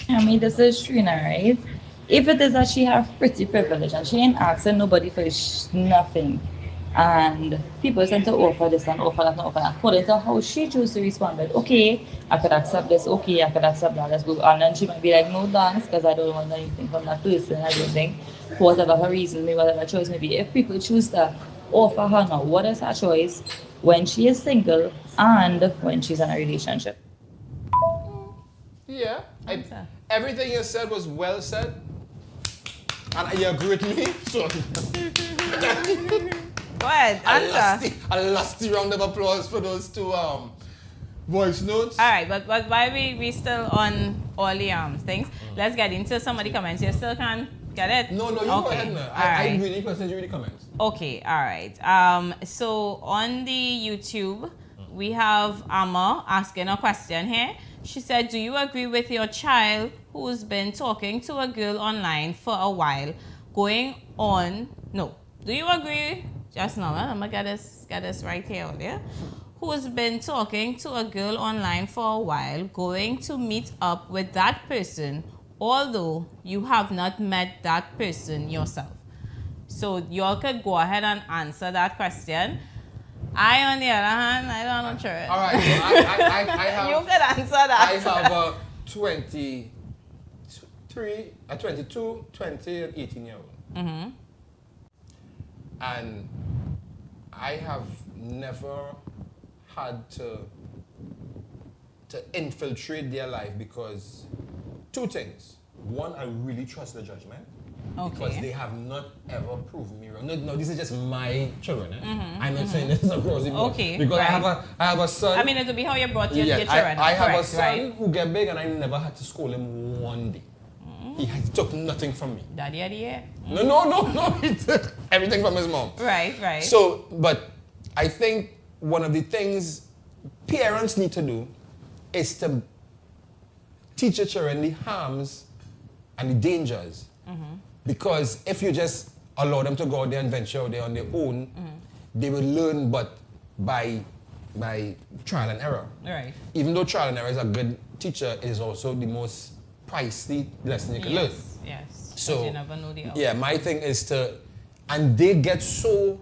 I mean, this is Trina, right? If it is that she have pretty privilege and she ain't asking nobody for nothing, and people tend to offer this and offer that and offer that according to how she chooses to respond. But okay, I could accept this, okay, I could accept that, let's go. And then she might be like, no thanks, because I don't want anything from that person, I don't think. For whatever her reason, maybe whatever choice may be. If people choose to offer her now, what is her choice when she is single and when she's in a relationship? Yeah, everything you said was well said. And you agree with me? So Go ahead, answer. A lusty round of applause for those two voice notes. All right, but while we still on all the things, let's get into some of the comments. You still can Get it? No, you go ahead now. I read any questions, you read the comments. Okay, all right. So on the YouTube, we have Amma asking a question here. She said, do you agree with your child who's been talking to a girl online for a while, going on? No. Do you agree? Just now, I'm gonna get this right here, yeah? Who's been talking to a girl online for a while, going to meet up with that person, although you have not met that person yourself? So y'all could go ahead and answer that question. I, on the other hand, I don't know sure. All right, so I have... You could answer that. I have a 22, 20, and 18-year-old. Mm-hmm. And I have never had to infiltrate their life because two things. One, I really trust the judgment. Okay. Because they have not ever proven me wrong. No, this is just my children. Mm-hmm, I'm not saying this is across the board. Okay. Because right. I have a son. I mean, it will be how you brought your children. I have a son right? who get big and I never had to scold him one day. He took nothing from me. Daddy, yeah. No. He took everything from his mom. Right. So, but I think one of the things parents need to do is to teach your children the harms and the dangers. Mm-hmm. Because if you just allow them to go out there and venture out there on their own, they will learn but by trial and error. Right. Even though trial and error is a good teacher, it is also the most pricey lesson you can learn. Yes. So, you never know the outcome. yeah, my thing is and they get so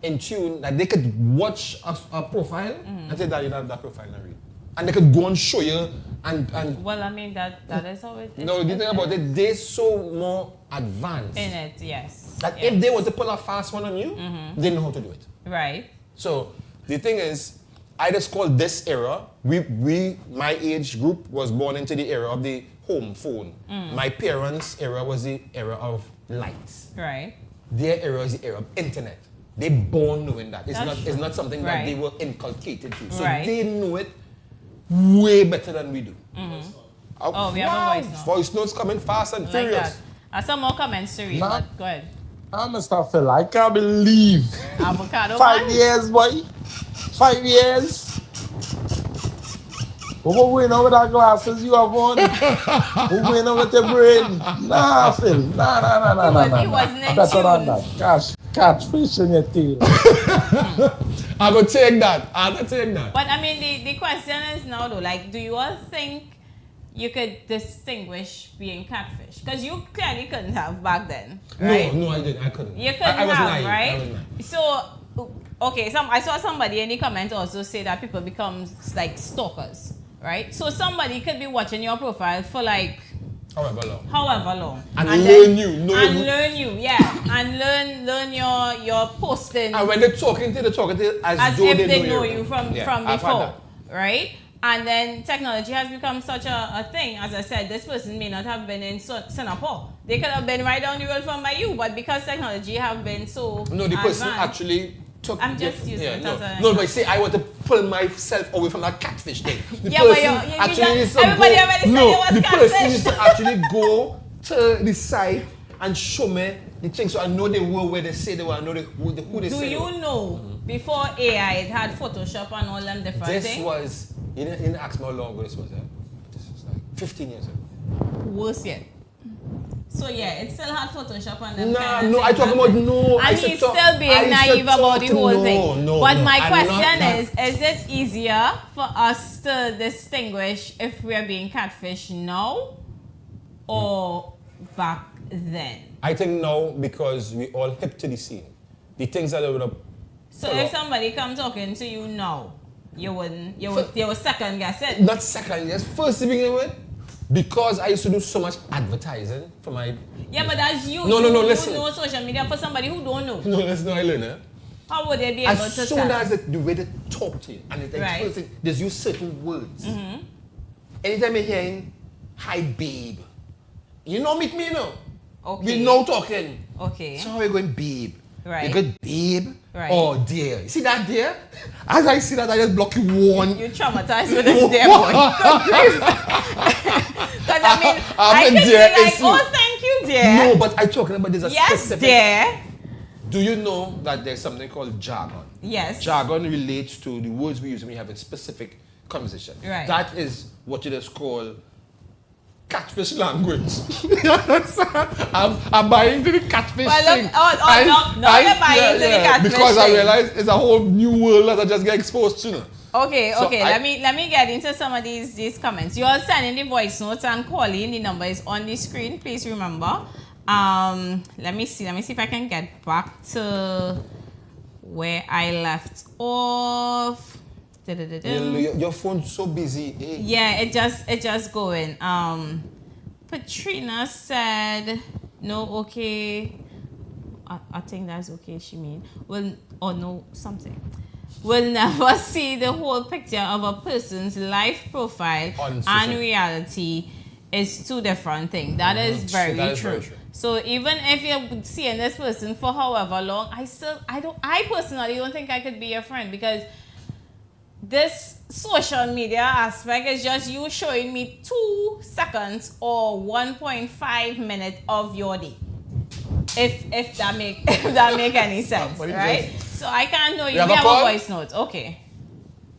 in tune that they could watch a profile and say, Daddy, that profile not real. And they could go and show you and well, I mean, that is how it is. no, the thing about it, they're so more advanced. In it, yes. That if they want to pull a fast one on you, they know how to do it. Right. So the thing is, I just call this era, my age group was born into the era of the home phone. My parents' era was the era of lights. Right. Their era is the era of internet. They born knowing that. It's not something that Right. they were inculcated to. So Right. they know it way better than we do. Oh, we have a voice now. Voice notes coming fast and Like furious. that. Some more comments to read, Nah. but go ahead. Mr. Phil, I can't believe. Avocado 5 man? years, boy. 5 years. Who going on with that glasses you have on? Who going on with your brain? Nah, Phil. Nah. He wasn't in Better than tune. that. Catfish in your tail. I go take that. But I mean, the question is now though, like, do you all think you could distinguish being catfish? Because you clearly couldn't have back then, right? No, I didn't. I couldn't. You couldn't I was have, naive. right? I was naive. So, okay, I saw somebody in the comments also say that people become like stalkers, right? So somebody could be watching your profile for like however long. And then, learn you. learn you, yeah. And learn your posting. And when they're talking to you as though if they know you you from I've had before, that. right? And then technology has become such a thing. As I said, this person may not have been in Singapore. They could have been right down the road from you, but because technology have been so No, the person advanced, actually took... I'm just using it as an No, but see, I want to pull myself away from that catfish thing. The Yeah, but person you actually needs to everybody go... already said No, it was the person catfish. needs to actually go to the site and show me the thing so I know they were where they say they were, I know who they Do say they were. you know, before AI, it had Photoshop and all them different This things? was... You didn't ask me how long ago this was, This was like 15 years ago. Worse yet. So yeah, it still had Photoshop and them No, kind of no, I things. talk about no. And he's still being naive about the whole thing. But my question is it easier for us to distinguish if we're being catfish now or back then? I think now because we all hip to the scene. The things that they would have... So if somebody come talking to you now, you would second guess it? Not second guess. First to begin with, because I used to do so much advertising for my... Yeah, but that's you. No, listen. You know social media for somebody who don't know. No, listen, I learn it. How would they be able to As soon tell? as the way they talk to you, and it's like Right. first thing, there's use certain words. Anytime you're hearing, hi babe, you know meet me, you know. Okay. We know talking. Okay. So how are you going babe? Right. You good babe? Right. Oh dear. You see that dear? As I see that, I just block you one. You traumatized with this dear boy. Because I mean, I I'm can dear, be like, it's oh, thank you, dear. No, but I'm talking about there's a Yes, specific. dear. Do you know that there's something called jargon? Yes. Jargon relates to the words we use when we have a specific conversation. Right. That is what you just call catfish language. You understand? I'm buying into the catfish thing. You're buying into the catfish because I thing. realize it's a whole new world that I just get exposed to. Okay, So let me get into some of these comments. You are sending the voice notes and calling. The number is on the screen. Please remember. Let me see if I can get back to where I left off. Your phone's so busy. Eh? Yeah, it just going. Patrina said no. Okay, I think that's okay. She mean no something. We'll never see the whole picture of a person's life profile and reality is two different things. That is very true. So even if you're seeing this person for however long, I personally don't think I could be your friend, because this social media aspect is just you showing me 2 seconds or 1.5 minutes of your day. If that make any sense, right? So I can't know you. We have a voice note. Okay.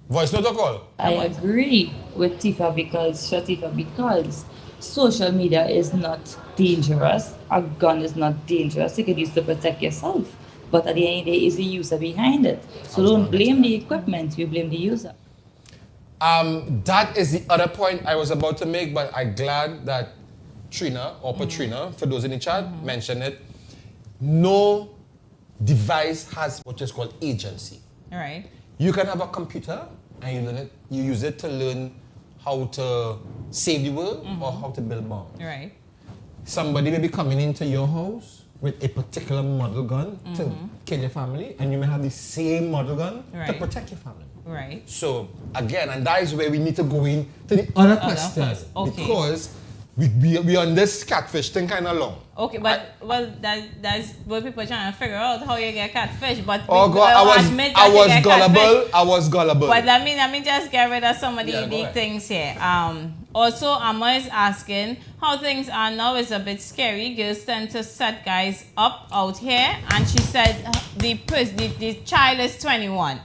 Voice note or call? I agree with Shatifa because social media is not dangerous. A gun is not dangerous. You can use to protect yourself. But at the end of the day, it's the user behind it. So don't blame the equipment, you blame the user. That is the other point I was about to make, but I'm glad that Trina or Patrina, for those in the chat, mentioned it. No device has what is called agency. All right. You can have a computer and you use it to learn how to save the world or how to build bombs. Right. Somebody may be coming into your house with a particular model gun to kill your family, and you may have the same model gun to protect your family. Right. So again, and that is where we need to go in to the other question, because we on this catfish thing kind of long. Okay, but that's what people are trying to figure out, how you get catfish. But I was gullible. But let me just get rid of some of the things here. Also, Amma is asking how things are now is a bit scary. Girls tend to set guys up out here, and she said the child is 21,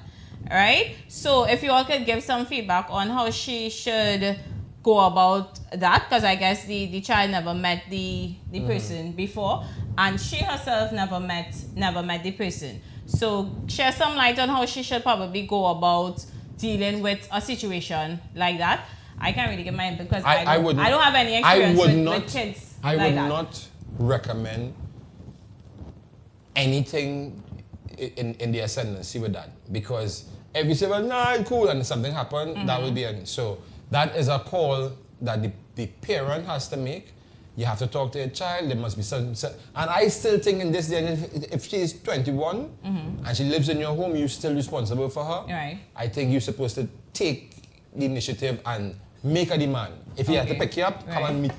right? So if you all could give some feedback on how she should go about that, because I guess the child never met the person before, and she herself never met the person. So share some light on how she should probably go about dealing with a situation like that. I can't really give my input because I don't have any experience with kids. I would not recommend anything in the ascendancy with that, because if you say, well, nah, cool, and something happened, that would be so. That is a call that the parent has to make. You have to talk to a child. There must be some, and I still think in this day, if she is 21 and she lives in your home, you're still responsible for her. Right. I think you're supposed to take the initiative and make a demand. If you have to pick you up, come and meet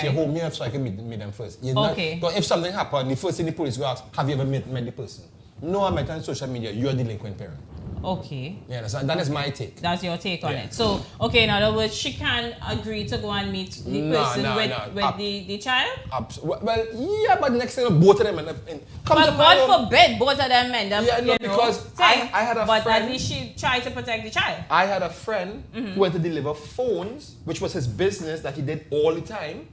your home here, so I can meet them first. But if something happened, the first thing the police go ask, have you ever met the person? No, I met on social media. You're a delinquent parent. Okay. Yeah, that is my take. That's your take on it. So, okay, in other words, she can agree to go and meet the person with the child? Well, yeah, but next thing, both of them end up in... But God forbid both of them end up, because I had a friend... But at least she tried to protect the child. I had a friend who went to deliver phones, which was his business that he did all the time.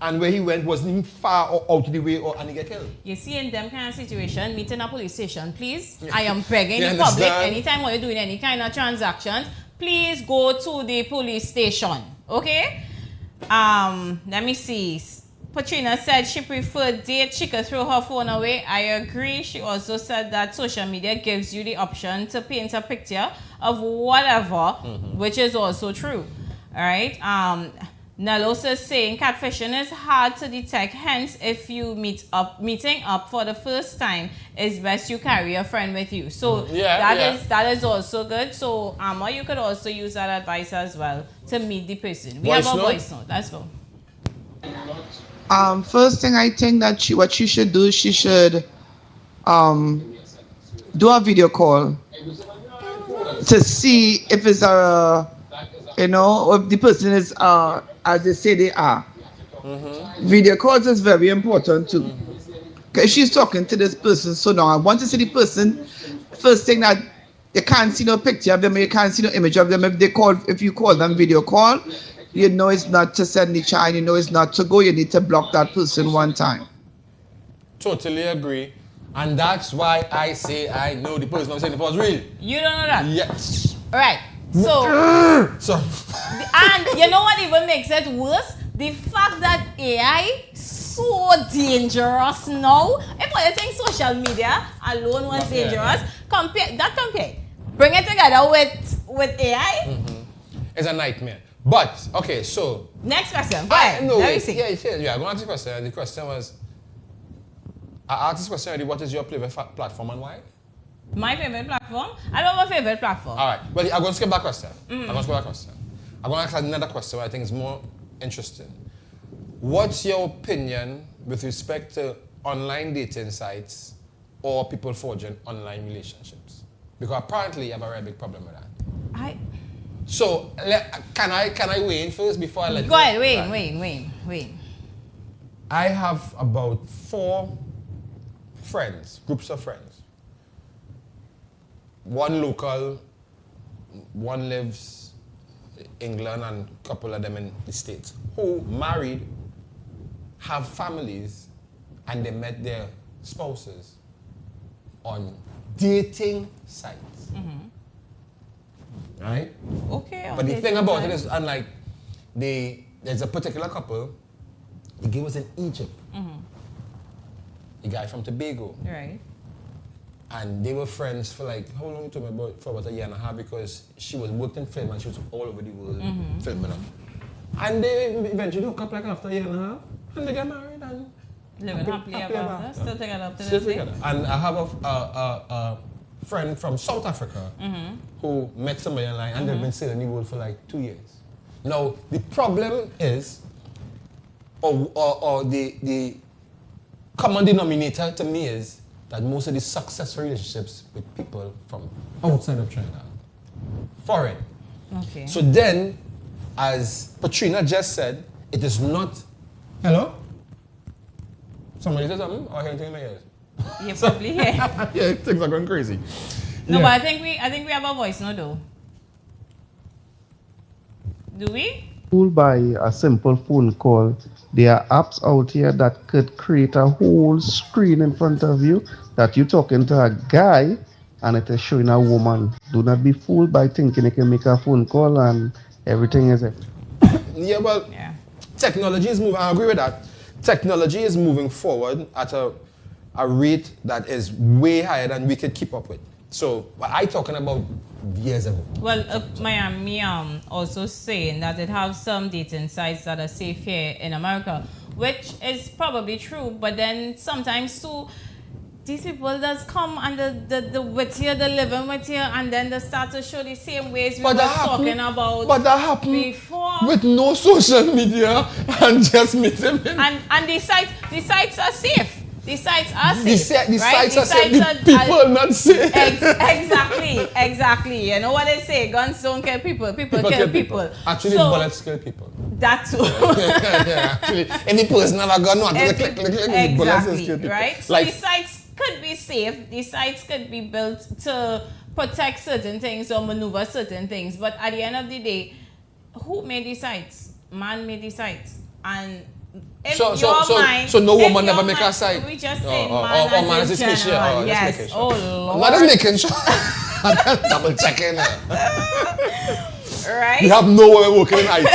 And where he went wasn't even far or out of the way, and he get killed. You see, in them kind of situation, meet in a police station, please. I am begging the public, anytime when you're doing any kind of transactions, please go to the police station, okay? Let me see. Patrina said she preferred date. She could throw her phone away. I agree. She also said that social media gives you the option to paint a picture of whatever, which is also true, all right? Nalos is saying catfishing is hard to detect, hence if you meeting up for the first time, it's best you carry a friend with you. So that is also good. So Amma, you could also use that advice as well to meet the person. We have a voice note. Let's go. First thing I think that what she should do, she should do a video call to see if it's if the person is as they say they are. Video calls is very important too. Because she's talking to this person, so now I want to see the person. First thing that you can't see no picture of them, you can't see no image of them. If you call them video call, you know it's not to send the child, you know it's not to go. You need to block that person one time. Totally agree. And that's why I say I know the person I'm saying the was real. You don't know that? Yes. Alright. So So and you know what even makes it worse? The fact that AI so dangerous now. If I think social media alone was dangerous, compare. Bring it together with AI. it's a nightmare. But okay, so Next question. Go ahead. no, Let me see. yeah. I'm gonna ask the question. The question was, I asked this question already. What is your favorite platform and why? My favorite platform? I don't have a favorite platform. All right. Well, I'm going to skip that question. I'm going to ask another question I think is more interesting. What's your opinion with respect to online dating sites or people forging online relationships? Because apparently you have a very big problem with that. So, can I weigh in first before I let you? Go ahead. Wait. I have about 4 friends, groups of friends. One local, one lives in England, and a couple of them in the States, who married, have families, and they met their spouses on dating sites. Right? Okay. But the thing about it is, unlike there's a particular couple, the girl was in Egypt. The guy from Tobago. Right. And they were friends for like, how long you told me about? For about a year and a half, because she was working film and she was all over the world filming them. And they eventually hook up like after a year and a half, and they get married and living happily ever after. Still together up to Still this day. together. And I have a friend from South Africa who met somebody online, and they've been sailing the world for like 2 years. Now the problem is, or the common denominator to me is that most of the successful relationships with people from outside of Trinidad, foreign. Okay. So then, as Patrina just said, it is not. Hello? Somebody said something? Or anything in my ears? You probably hear. Yeah, things are going crazy. No, Yeah. but I think we have a voice now though. Do we? Fooled by a simple phone call. There are apps out here that could create a whole screen in front of you that you're talking to a guy and it is showing a woman. Do not be fooled by thinking you can make a phone call and everything is it. Yeah, well, technology is moving. I agree with that. Technology is moving forward at a rate that is way higher than we could keep up with. So, what I'm talking about years ago. Well, Miami also saying that it has some dating sites that are safe here in America, which is probably true. But then sometimes too, these people just come and the with you, the living with you, and then they start to show the same ways we were talking about. But that happened before with no social media and just meet them. And the sites are safe. The sites are The safe. sites are safe. The people are not safe. Exactly. You know what they say? Guns don't kill people. People kill people. Actually, bullets kill people. That too. Yeah, actually, any person have a gun, no, click, Exactly. bullets just kill people. Right? So Like, the sites could be safe. The sites could be built to protect certain things or maneuver certain things. But at the end of the day, who made these sites? Man made these sites. And if so no woman never make a site. We just Or say man as a general. species. Oh, Yes. just making sure. Oh, Lord. I'm not just making sure. I'm just double checking. Right? You have no way working in IT.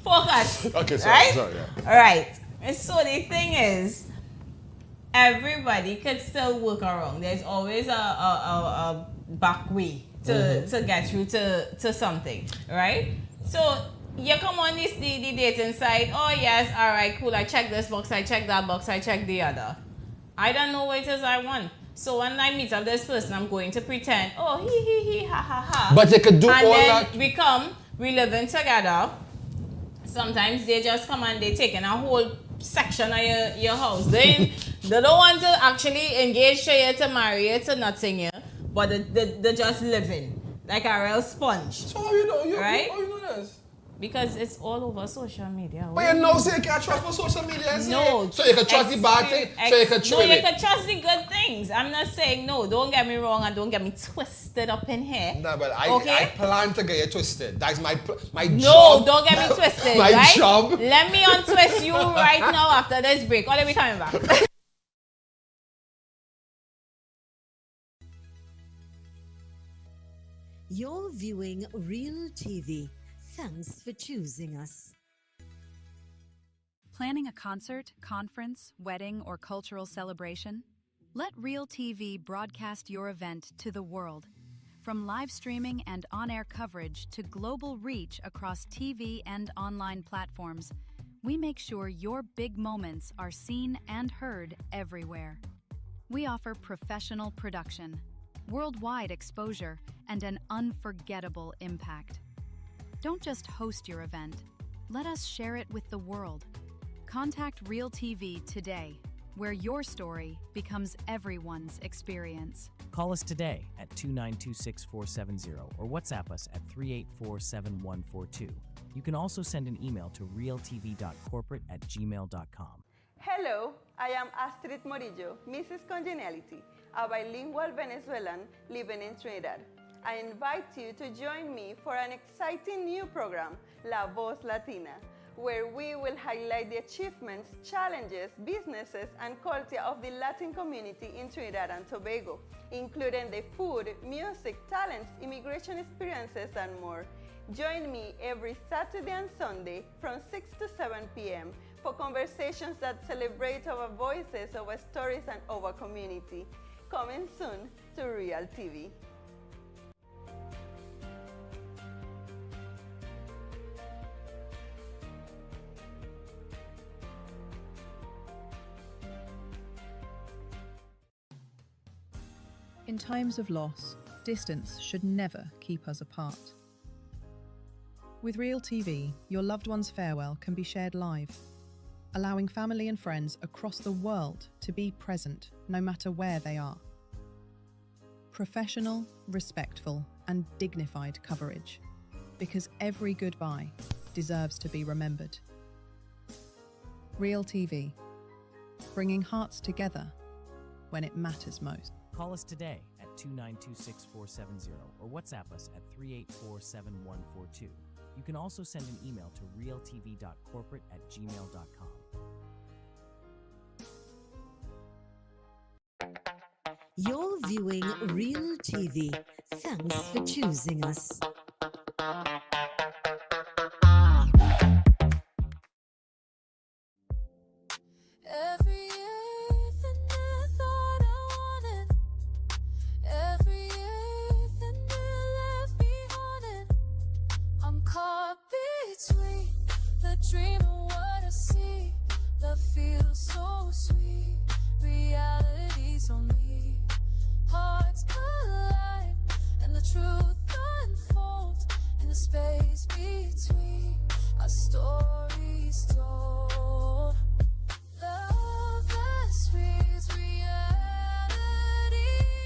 Focus. Okay, sorry. Right? Sorry, yeah. All right. And so the thing is, everybody could still work around. There's always a back way to get through to something, right? So you come on the dating site. Oh yes, all right, cool. I check this box. I check that box. I check the other. I don't know what it is I want. So when I meet up this person, I'm going to pretend. Oh, he, ha, ha, ha. But they could do and all then we living together. Sometimes they just come and they taking a whole section of your house. They don't want to actually engage you to marry you to nothing here, but they just living like a real sponge. So how you know? Right? How you know this? Because it's all over social media. But you know, so you can't trust for social media. No. So you can trust the bad thing, so you can No, trade you it. can trust the good things. I'm not saying no. Don't get me wrong and don't get me twisted up in here. No, but I plan to get you twisted. That's my job. No, don't get me twisted. My right? job. Let me untwist you right now after this break. Or let me coming back. You're viewing Real TV. Thanks for choosing us. Planning a concert, conference, wedding, or cultural celebration? Let Real TV broadcast your event to the world. From live streaming and on-air coverage to global reach across TV and online platforms, we make sure your big moments are seen and heard everywhere. We offer professional production, worldwide exposure, and an unforgettable impact. Don't just host your event. Let us share it with the world. Contact Real TV today, where your story becomes everyone's experience. Call us today at 2926470 or WhatsApp us at 3847142. You can also send an email to realtv.corporate@gmail.com. Hello, I am Astrid Morillo, Mrs. Congeniality, a bilingual Venezuelan living in Trinidad. I invite you to join me for an exciting new program, La Voz Latina, where we will highlight the achievements, challenges, businesses, and culture of the Latin community in Trinidad and Tobago, including the food, music, talents, immigration experiences, and more. Join me every Saturday and Sunday from 6 to 7 p.m. for conversations that celebrate our voices, our stories, and our community. Coming soon to Real TV. In times of loss, distance should never keep us apart. With Real TV, your loved one's farewell can be shared live, allowing family and friends across the world to be present no matter where they are. Professional, respectful, and dignified coverage, because every goodbye deserves to be remembered. Real TV, bringing hearts together when it matters most. Call us today at 2926470 or WhatsApp us at 3847142. You can also send an email to realtv.corporate@gmail.com. You're viewing Real TV. Thanks for choosing us. Everything I thought I wanted, everything you left behind it. I'm caught between the dream and what I see. Love feels so sweet, reality's on me. Hearts collide and the truth unfolds in the space between our stories told. Love that reads reality.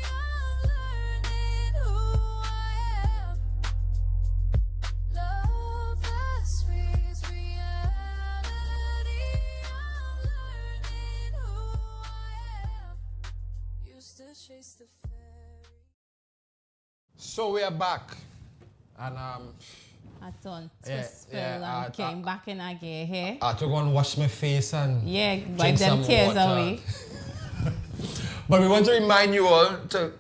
I'm learning who I am. Love that reads reality. I'm learning who I am. Used to chase the fairy. So we are back, and I done Yeah, twist yeah, and came back in again here. I had to go and wash my face and Wipe drink them some tears water. away. But we want to remind you all to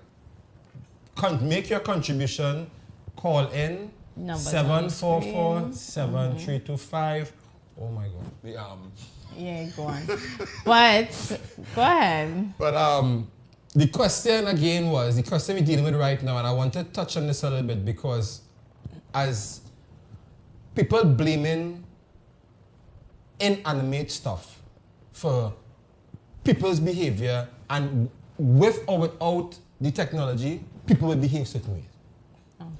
make your contribution. Call in Numbers 744-7325. Oh my God. Yeah, go on. But go ahead. But the question again was the question we're dealing with right now, and I want to touch on this a little bit because as people blaming inanimate stuff for people's behavior, and with or without the technology, people would behave certain ways.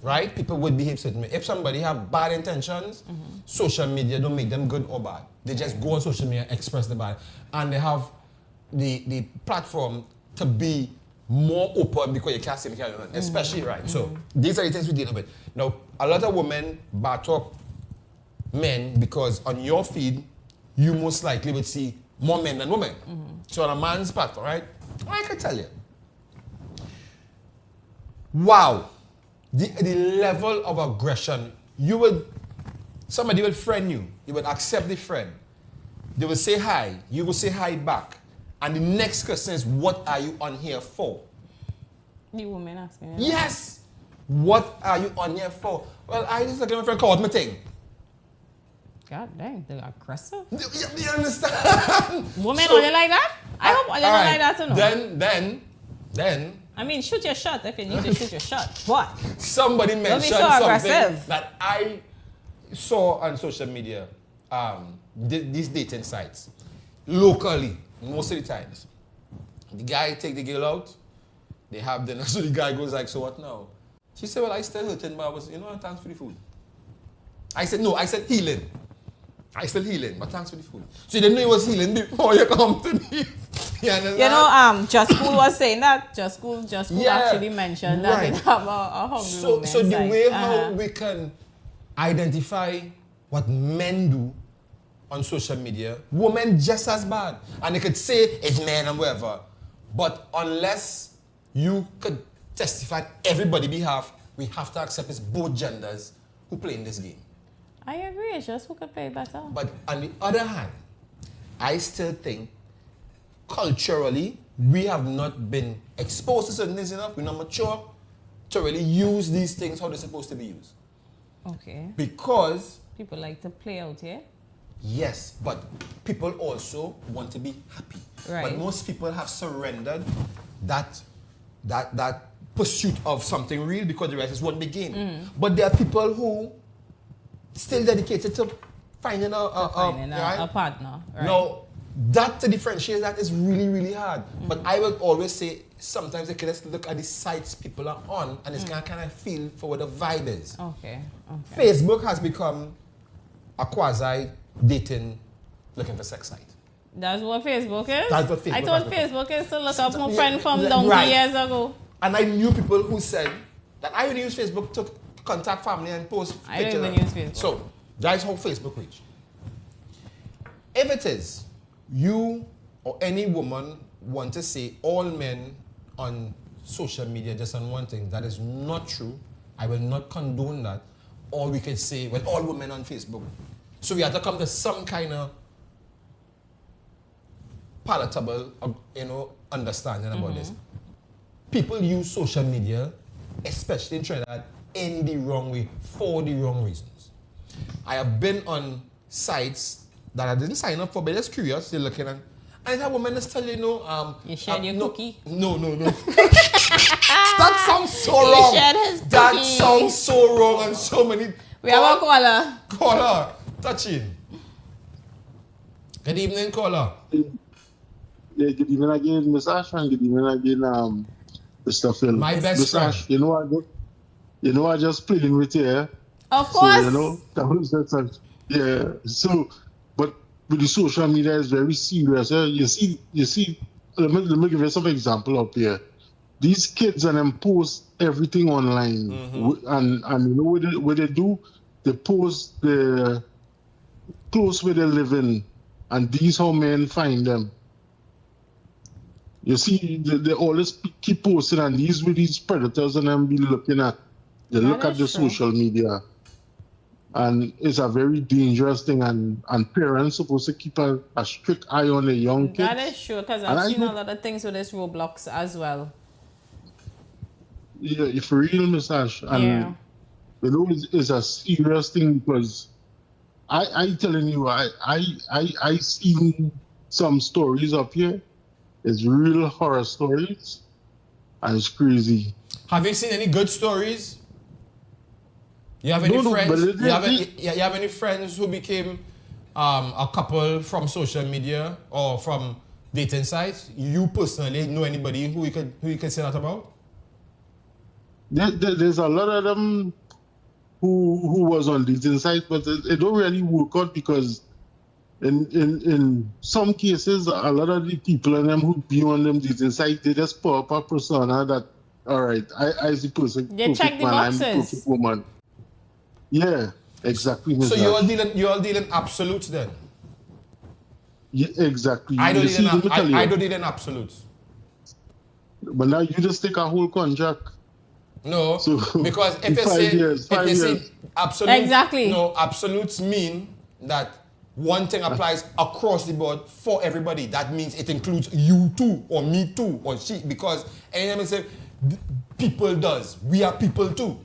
Right? People would behave certain ways. If somebody have bad intentions, social media don't make them good or bad. They just go on social media and express the bad. And they have the platform to be more open because you can't see them, especially right. So these are the things we're dealing with. Now, a lot of women back talk men because on your feed, you most likely would see more men than women. So on a man's platform, right? I can tell you. Wow. The level of aggression, somebody would friend you. You would accept the friend. They would say hi. You would say hi back. And the next question is, what are you on here for? The woman asked me. Yes. What are you on here for? Well, I just look at my friend called me thing. God dang, they're aggressive. You understand? Women only like that? I hope they don't like that too. No? Then. I mean, shoot your shot if you need to shoot your shot. What? Somebody mentioned so something that I saw on social media. These dating sites. Locally, most of the times. The guy take the girl out. They have dinner. So the guy goes like, so what now? She said, well, I still hurting, but I was, thanks for the food. I said, no, I said healing. I still healing, but thanks for the food. So you didn't know it was healing before you come to me. Just School was saying that. Just School actually mentioned that they have a hungry woman. So the way how we can identify what men do on social media, women just as bad. And they could say it's men and whatever. But unless you could testify on everybody's behalf, we have to accept it's both genders who play in this game. I agree, it's just who could play better. But on the other hand, I still think culturally we have not been exposed to certain things enough. We're not mature to really use these things how they're supposed to be used. Okay. Because people like to play out here. Yes, but people also want to be happy. Right. But most people have surrendered that pursuit of something real because the rest is one big game. But there are people who still dedicated to finding a partner. Right. Now, that to differentiate that is really, really hard. But I would always say sometimes you can just look at the sites people are on and it's kind of feel for what the vibe is. Okay. Facebook has become a quasi dating looking for sex site. That's what Facebook is? That's what Facebook I thought has Facebook is to look up my friend from donkey years ago. And I knew people who said that I only use Facebook to contact family and post I pictures. don't even use Facebook. So, that's how Facebook reach. If it is you or any woman want to say all men on social media just on one thing, that is not true. I will not condone that. Or we could say, well, all women on Facebook. So we have to come to some kind of palatable, understanding about this. People use social media, especially in Trinidad, in the wrong way, for the wrong reasons. I have been on sites that I didn't sign up for, but just curious, you're looking at, and that woman is telling you, you shared your cookie? No. That sounds so wrong. He shared his cookie. That sounds so wrong and so many. We have a caller. Caller, touch him. Good evening, caller. Yeah, good evening again, Miss Ash, and good evening again, Mr. Phil. My best Miss friend. Ash, I just playing with you, eh? Of course. So, that was just yeah. So, but with the social media is very serious. Eh? You see. Let me give you some example up here. These kids and them post everything online, and you know what they do? They post the close where they living, and these how men find them. You see, they always keep posting, and these predators and them be looking at. They look at the social media, and it's a very dangerous thing. And parents supposed to keep a strict eye on the young kids. That is true, because I've seen a lot of things with this Roblox as well. Yeah, for real, Miss Ash. And it's a serious thing because I telling you, I seen some stories up here. It's real horror stories, and it's crazy. Have you seen any good stories? You have any friends? You have any friends who became a couple from social media or from dating sites? You personally know anybody who you could say that about? There's a lot of them who was on dating sites, but it don't really work out because in some cases, a lot of the people and them who be on them dating sites, they just put up a persona that, all right, I the person, they check the boxes. I'm the perfect woman. Yeah. Exactly. So Mr. you're dealing absolutes then. Yeah, exactly. I don't You deal see, in let me tell you. I don't deal in absolutes. But now you just take a whole contract. No, So because in 5 years, if 5 you say years. absolute, Exactly. no, absolutes mean that one thing applies across the board for everybody. That means it includes you too, or me too, or she. Because anytime I say people does, we are people too,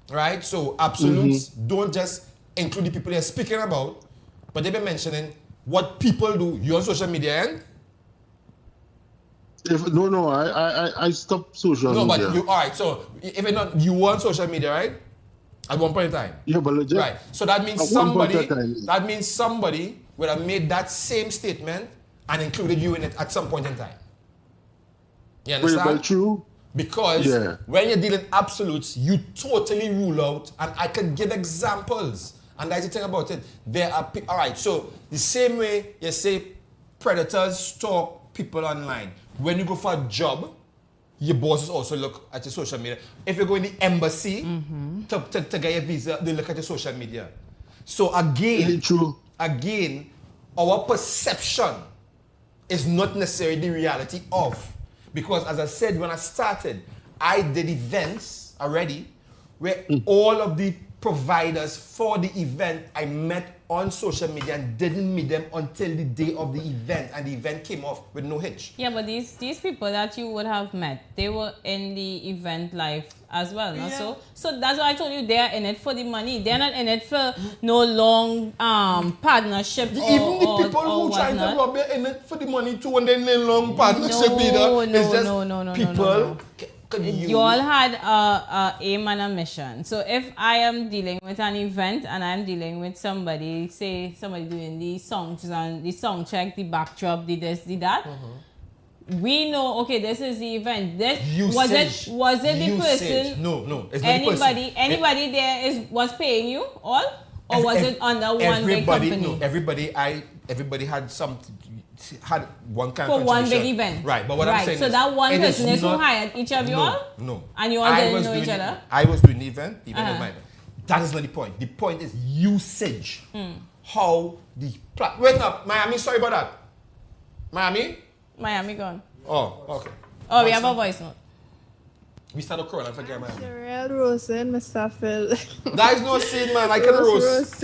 right? So absolutes don't just include the people you're speaking about, but they've been mentioning what people do. You're on social media, and No, I stopped social no, media. but you all right. So if you're not, you were on social media, right? At one point in time. Yeah, but just, Right. So that means at one point somebody. in time. That means somebody would have made that same statement and included you in it at some point in time. You understand? But true. Because Yeah. when you're dealing absolutes, you totally rule out, and I could give examples. And that's the thing about it. There are all right. So the same way you say predators stalk people online. When you go for a job, your bosses also look at your social media. If you go in the embassy to get your visa, they look at your social media. So again, our perception is not necessarily the reality of. Because as I said when I started, I did events already where all of the providers for the event I met on social media and didn't meet them until the day of the event, and the event came off with no hitch. Yeah, but these people that you would have met, they were in the event life as well. No? Yeah. So that's why I told you they are in it for the money. They're not in it for no long partnership. Even the people who try to rob you in it for the money too, and then in long partnership either. It's just people. You all had a aim and a mission. So if I am dealing with an event and I'm dealing with somebody, say somebody doing the songs and the song check, the backdrop, the this, the that, we know, okay, this is the event. Was it the person? No. It's not the person. Anybody there was paying you all? Or was it under one big company? No, everybody had one kind for of one contribution. big event. Right, but what I'm saying so is... that one it person is who not- hired each of you all? No. And you all didn't know each other? I was doing the event was my event. That is not the point. The point is usage. How the... Wait up, Miami, sorry about that. Miami gone. Oh, okay. Oh, we have a voice note. We started crawling, I forget Miami. The real roasting, Mr. Phil. That is no sin, man. I can roast.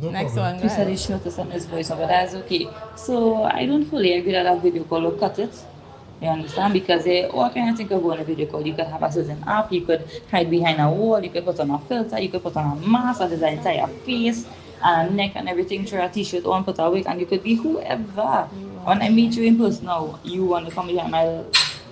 No Next problem. one, You said it's shortest on his voice, but that's okay. So I don't fully agree that a video call will cut it. You understand? Because what can I think of on a video call? You could have a certain app, you could hide behind a wall, you could put on a filter, you could put on a mask that is the entire face and neck and everything, throw a t-shirt on, put a wig, and you could be whoever. When I meet you in person now, you want to come behind my...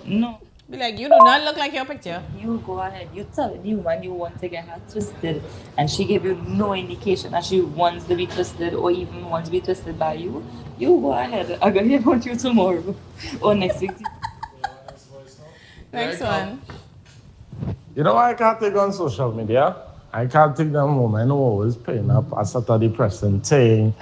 No. Be like, you do not look like your picture. You go ahead. You tell the woman you want to get her twisted, and she gave you no indication that she wants to be twisted or even wants to be twisted by you. You go ahead. I'm gonna hear about you tomorrow or next week. Next one. You know why I can't take on social media? I can't take them women who always paying up a Saturday depressing thing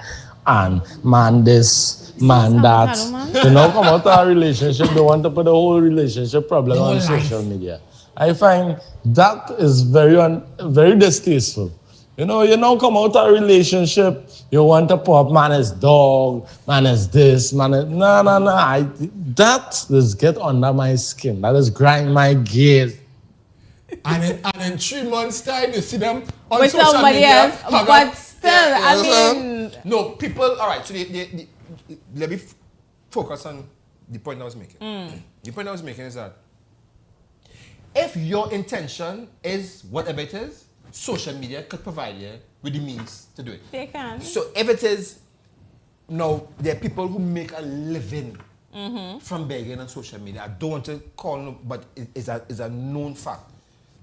and man this, man that. You know, come out of a relationship, they want to put the whole relationship problem on social media. I find that is very distasteful. You know, come out of a relationship, you want to put up man is dog, man is this, man is... No. That is get under my skin. That is grind my gears. And in 3 months' time, you see them on With social somebody media. else, but still, I mean... No, people... All right, so let me focus on the point I was making. The point I was making is that if your intention is whatever it is, social media could provide you with the means to do it. They can. So if it is... Now, there are people who make a living from begging on social media. I don't want to call them, but it's a known fact.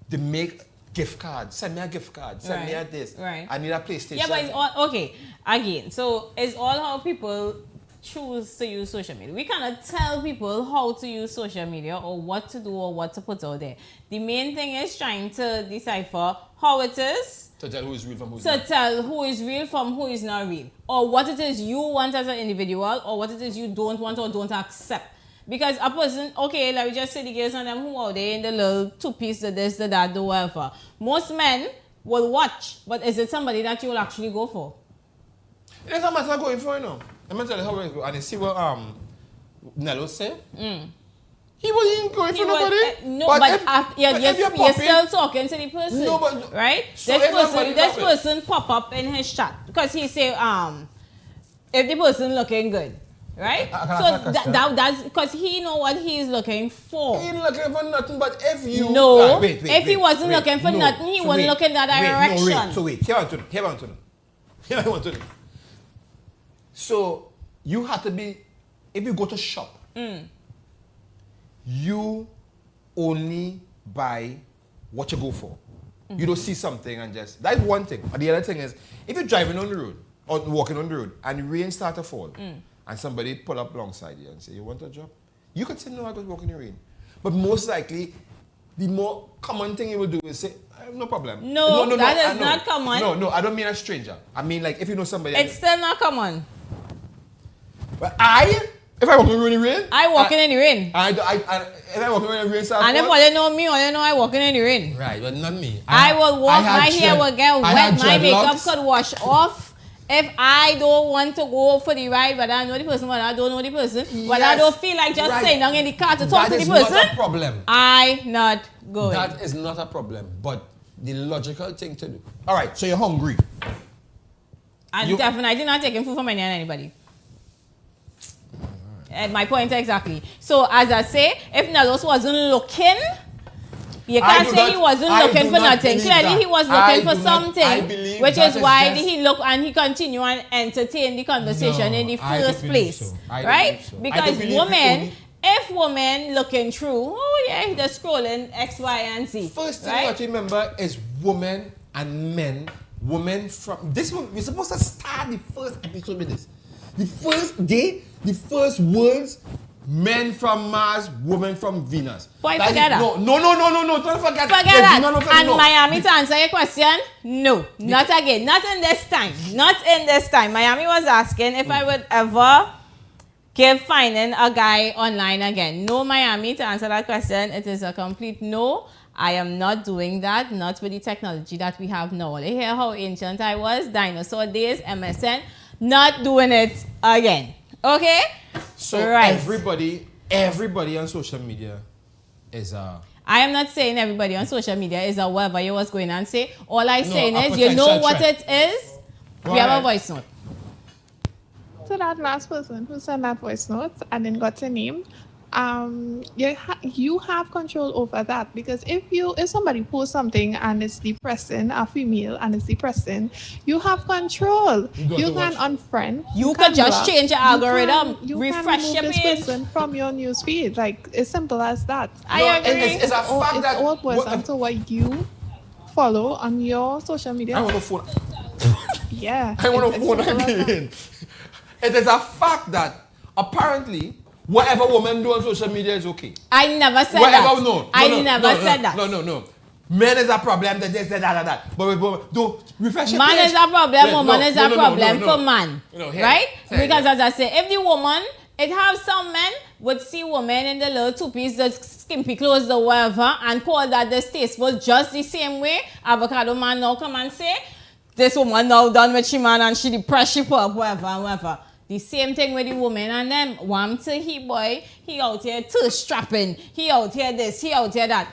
They make gift cards. Send me a gift card. Send me a this. Right. I need a PlayStation. Yeah, but it's all... Okay, again, so it's all how people choose to use social media. We cannot tell people how to use social media or what to do or what to put out there. The main thing is trying to decipher how it is. To tell who is real from who is To not. tell who is real from who is not real. Or what it is you want as an individual or what it is you don't want or don't accept. Because a person, okay, like we just say the girls and them who are there in the little two-piece, the this, the that, the whatever. Most men will watch, but is it somebody that you will actually go for? It is a matter of going for, you know. I'm going to tell you how it goes. And you see what Nello said? He wasn't going for nobody. No, but you're still talking to the person. No, but right? So this person pop up in his chat because he say if the person looking good, right? So that's because he know what he's looking for. He ain't looking for nothing, but if you if he wasn't looking for nothing, he wouldn't look in that direction. Here I want to know. So you have to be, if you go to shop, you only buy what you go for. You don't see something and just, that's one thing. But the other thing is, if you're driving on the road or walking on the road and the rain start to fall and somebody pull up alongside you and say, you want a job? You could say, no, I could walk in the rain. But most likely, the more common thing you will do is say, no problem. No, that is not common. No, I don't mean a stranger. I mean like if you know somebody. It's still not common. But if I walk in the rain, I walking in the rain. If I walk in the rain, and if all you know me, all you know I walking in the rain. Right, but not me. I will walk, my hair will get wet, my makeup could wash off. If I don't want to go for the ride, but I know the person, but I don't know the person, but I don't feel like just sitting down in the car to talk to the person. That is not a problem. I not going. That is not a problem, but the logical thing to do. All right, so you're hungry. And definitely not taking food from anybody. My point exactly. So as I say, if Nalos wasn't looking, you can't say he wasn't looking for nothing. Clearly he was looking for something, which is why he look and he continue and entertain the conversation in the first place. Right? Because if women looking through, oh yeah, they're scrolling X, Y, and Z. First thing you have to remember is women and men. Women from this one, we're supposed to start the first episode with this. The first day, the first words, men from Mars, women from Venus. Boy, forget that. No, don't forget. Forget that. And Miami, to answer your question, no, not again. Not in this time. Not in this time. Miami was asking if I would ever give finding a guy online again. No, Miami, to answer that question, it is a complete no. I am not doing that, not with the technology that we have now. You hear how ancient I was, dinosaur days, MSN, not doing it again. Okay? So everybody on social media is I am not saying everybody on social media is whatever you was going and say. All I'm saying is, you know what it is? We have a voice note. So that last person who sent that voice note and then got a name, you have control over that, because if somebody posts something and it's depressing, a female and it's depressing, you have control. You can unfriend. You can just change your algorithm, refresh your page. This person from your news feed. Like, it's simple as that. I agree. It's a fact that all boils down to what you follow on your social media. I want to phone. Yeah. I want to phone again. It is a fact that apparently whatever women do on social media is okay. I never said that. No. I never said that. No. Men is a problem, that. But do refresh your man page. Is a problem, woman is a problem for man. Right? Because as I say, if the woman, it have some men would see women in the little two-piece, the skimpy clothes, the whatever, and call that distasteful just the same way avocado man now come and say, this woman now done with she man and she depressed, she put up, whatever. The same thing with the woman and them. One to he boy, he out here too strapping. He out here this, he out here that.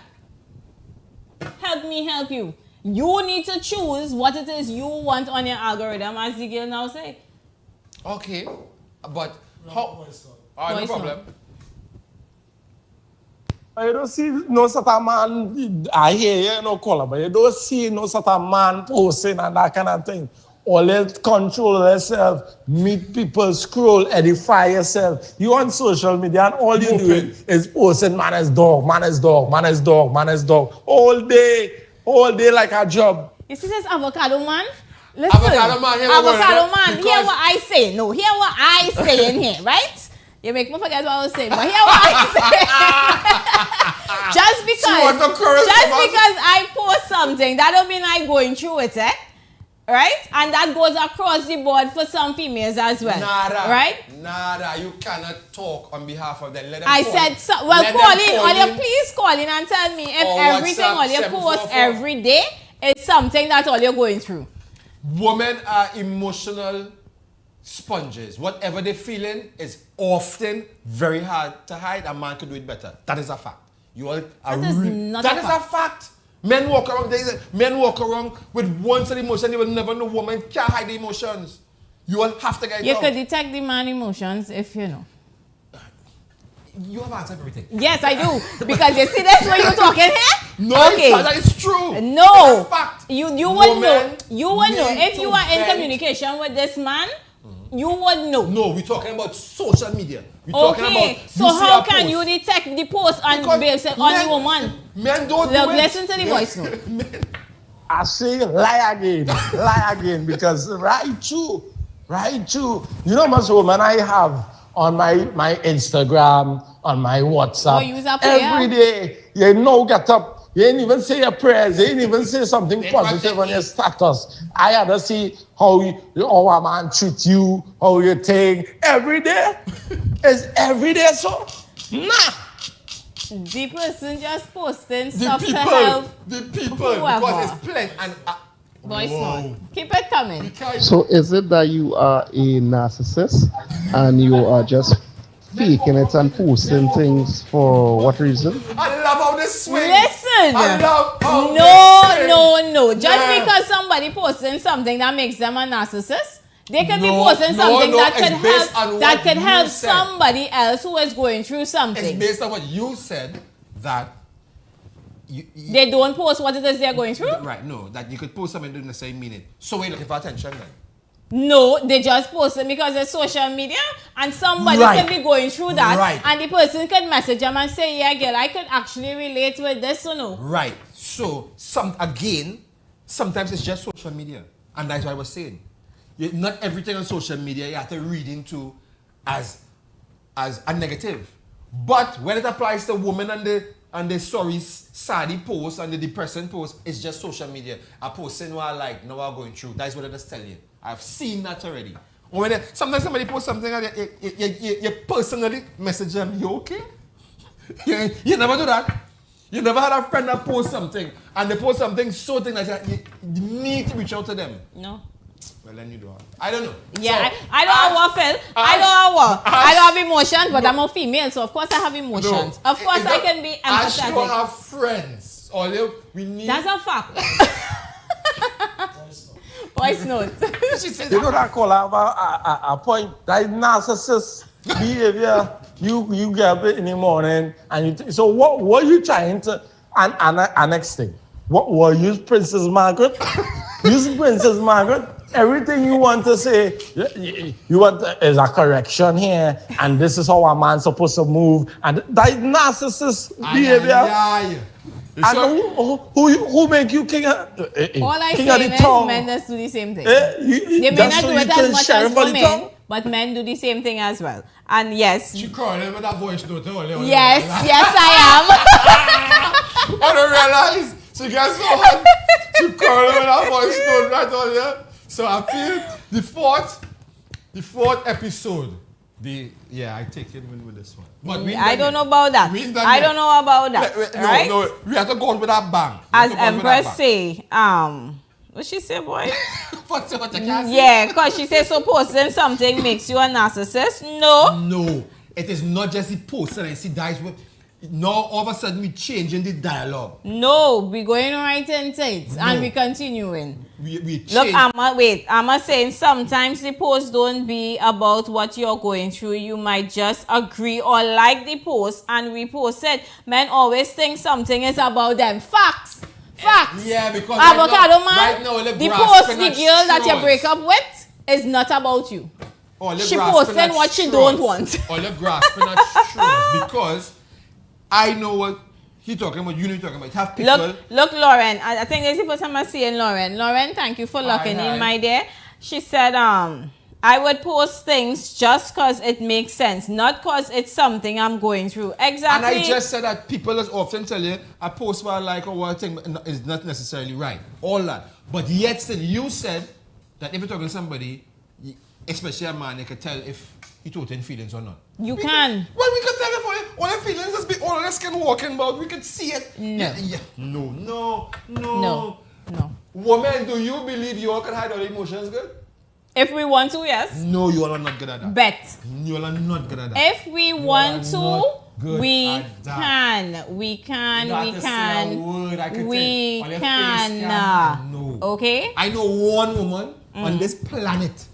Help me help you. You need to choose what it is you want on your algorithm, as the girl now say. Okay, but how? No problem. You don't see no sort of man, I hear you no caller, but you don't see no sort of man posting and that kind of thing. Always control yourself, meet people, scroll, edify yourself. You on social media and all you doing is posting man is dog. All day like a job. You see this avocado man? Listen, avocado man, hear what I say. No, hear what I say in here, right? You make me forget what I was saying, but hear what I say. Just because I post something, that don't mean I'm going through it, right? And that goes across the board for some females as well. Nada. Right? Nada. You cannot talk on behalf of them. Let them I call said, in. so, well, Let call them in. call All you in. please call in and tell me if Or everything WhatsApp all you post 744. every day is something that all you're going through. Women are emotional sponges. Whatever they're feeling is often very hard to hide. A man could do it better. That is a fact. You all are That is not that a is fact. a fact. Men walk around with one set of emotion. You will never know. Women can't hide the emotions. You all have to get it You out. could detect the man emotions if you know. You have answered everything. Yes, I do. Because you see this when you're talking here? No, okay. it's true. No. It's a fact. You would know. Women You would know. need If to you are in vent. communication with this man, you would know. No, we're talking about social media. We're talking Okay, about so see how a can post. you detect the post on Because the woman? Men don't Look, do it. listen to the voice note. I say lie again, because right true. You know how much women I have on my Instagram, on my WhatsApp. Oh, you use a prayer? Every day, you know, get up. You ain't even say your prayers. You ain't even say something positive on your status. I had to see how a man treat you, how you think. Every day. It's every day, so nah. The person just posting The stuff to people, help because whoever. it's plenty. And Voice whoa. note. Keep it coming. So is it that you are a narcissist and you are just faking it and posting things for what reason? I love how they swing. Listen. I love how they swing. No. Just Yeah. because somebody posting something that makes them a narcissist, they could be No, posting something that it's could based on help. That what could you help said. somebody else who is going through It's something. based on what you said that They don't post what it is they're going through. right, no, that you could post something doing the same meaning. So we're looking for attention then. No, they just post it because it's social media and somebody Right. can be going through that Right. and the person can message them and say, yeah, girl, I could actually relate with this or no. Right. So sometimes it's just social media. And that's what I was saying. Not everything on social media you have to read into as a negative. But when it applies to women and the sorry, saddy post and the depressing post, it's just social media. I posting what I like, now I'm going through. That's what I just tell you. I've seen that already. Or when sometimes somebody posts something and you personally message them, you okay? You never do that. You never had a friend that post something and they post something so thing that you need to reach out to them. No. Well, then you do it. I don't know. Yeah, So, I don't have what, Phil. I don't have emotions, but I'm a female, so of course I have emotions. Of course I can be Ash don't empathetic. have friends. We need. That's a fact. Voice note. You know that call have a point. That is narcissist behavior. You get up in the morning and so what were you trying to and next thing? What were you Princess Margaret? You Princess Margaret. Everything you want to say, you want is a correction here, and this is how a man's supposed to move, and that is narcissist behavior. And who make you king of All I king say of the is tongue? men just do the same thing. You- They may that's not so do you it can as much share as for the women, tongue? but men do the same thing as well. And yes. She crying with that voice note. Yes, I am. I don't realize she gets so hot. She crying with that voice note right on here. So I feel the fourth episode. I take it with this one. But I don't know about that. I don't know about that. Right? No, we have to go with that bang. As Empress say, what she say, boy? What you can't say? Yeah, because she says so posting something makes you a narcissist. No, it is not just the post and I see guys with. Now all of a sudden we changing the dialogue. No, we going right into it and we continuing. We change. Look, Amma saying sometimes the post don't be about what you're going through. You might just agree or like the post and repost it. Men always think something is about them. Facts. Yeah, because Avocado man, right now, the post the girl that you break up with is not about you. She posting what she don't want. All you're grasping at straws because I know what he's talking about, you know what you're talking about. Have people. Look, Lauren. I think this is the first time I'm seeing Lauren. Lauren, thank you for locking in, my dear. She said, I would post things just because it makes sense, not because it's something I'm going through. Exactly. And I just said that people as often tell you, I post what I like or what I think is not necessarily right. All that. But yet still, you said that if you're talking to somebody, especially a man, you can tell if he totally in feelings or not. You can. Well, we can tell if all the feelings is be all of the skin walking about. We can see it. No. No. No. Women, do you believe you all can hide all the emotions good? If we want to, yes. No, you all are not good at that. Bet. You all are not good at that. If we want to, we at can. We You can. don't We have to say a can. word, I could We tell. On your face can. No. Okay? I know one woman on Mm. this planet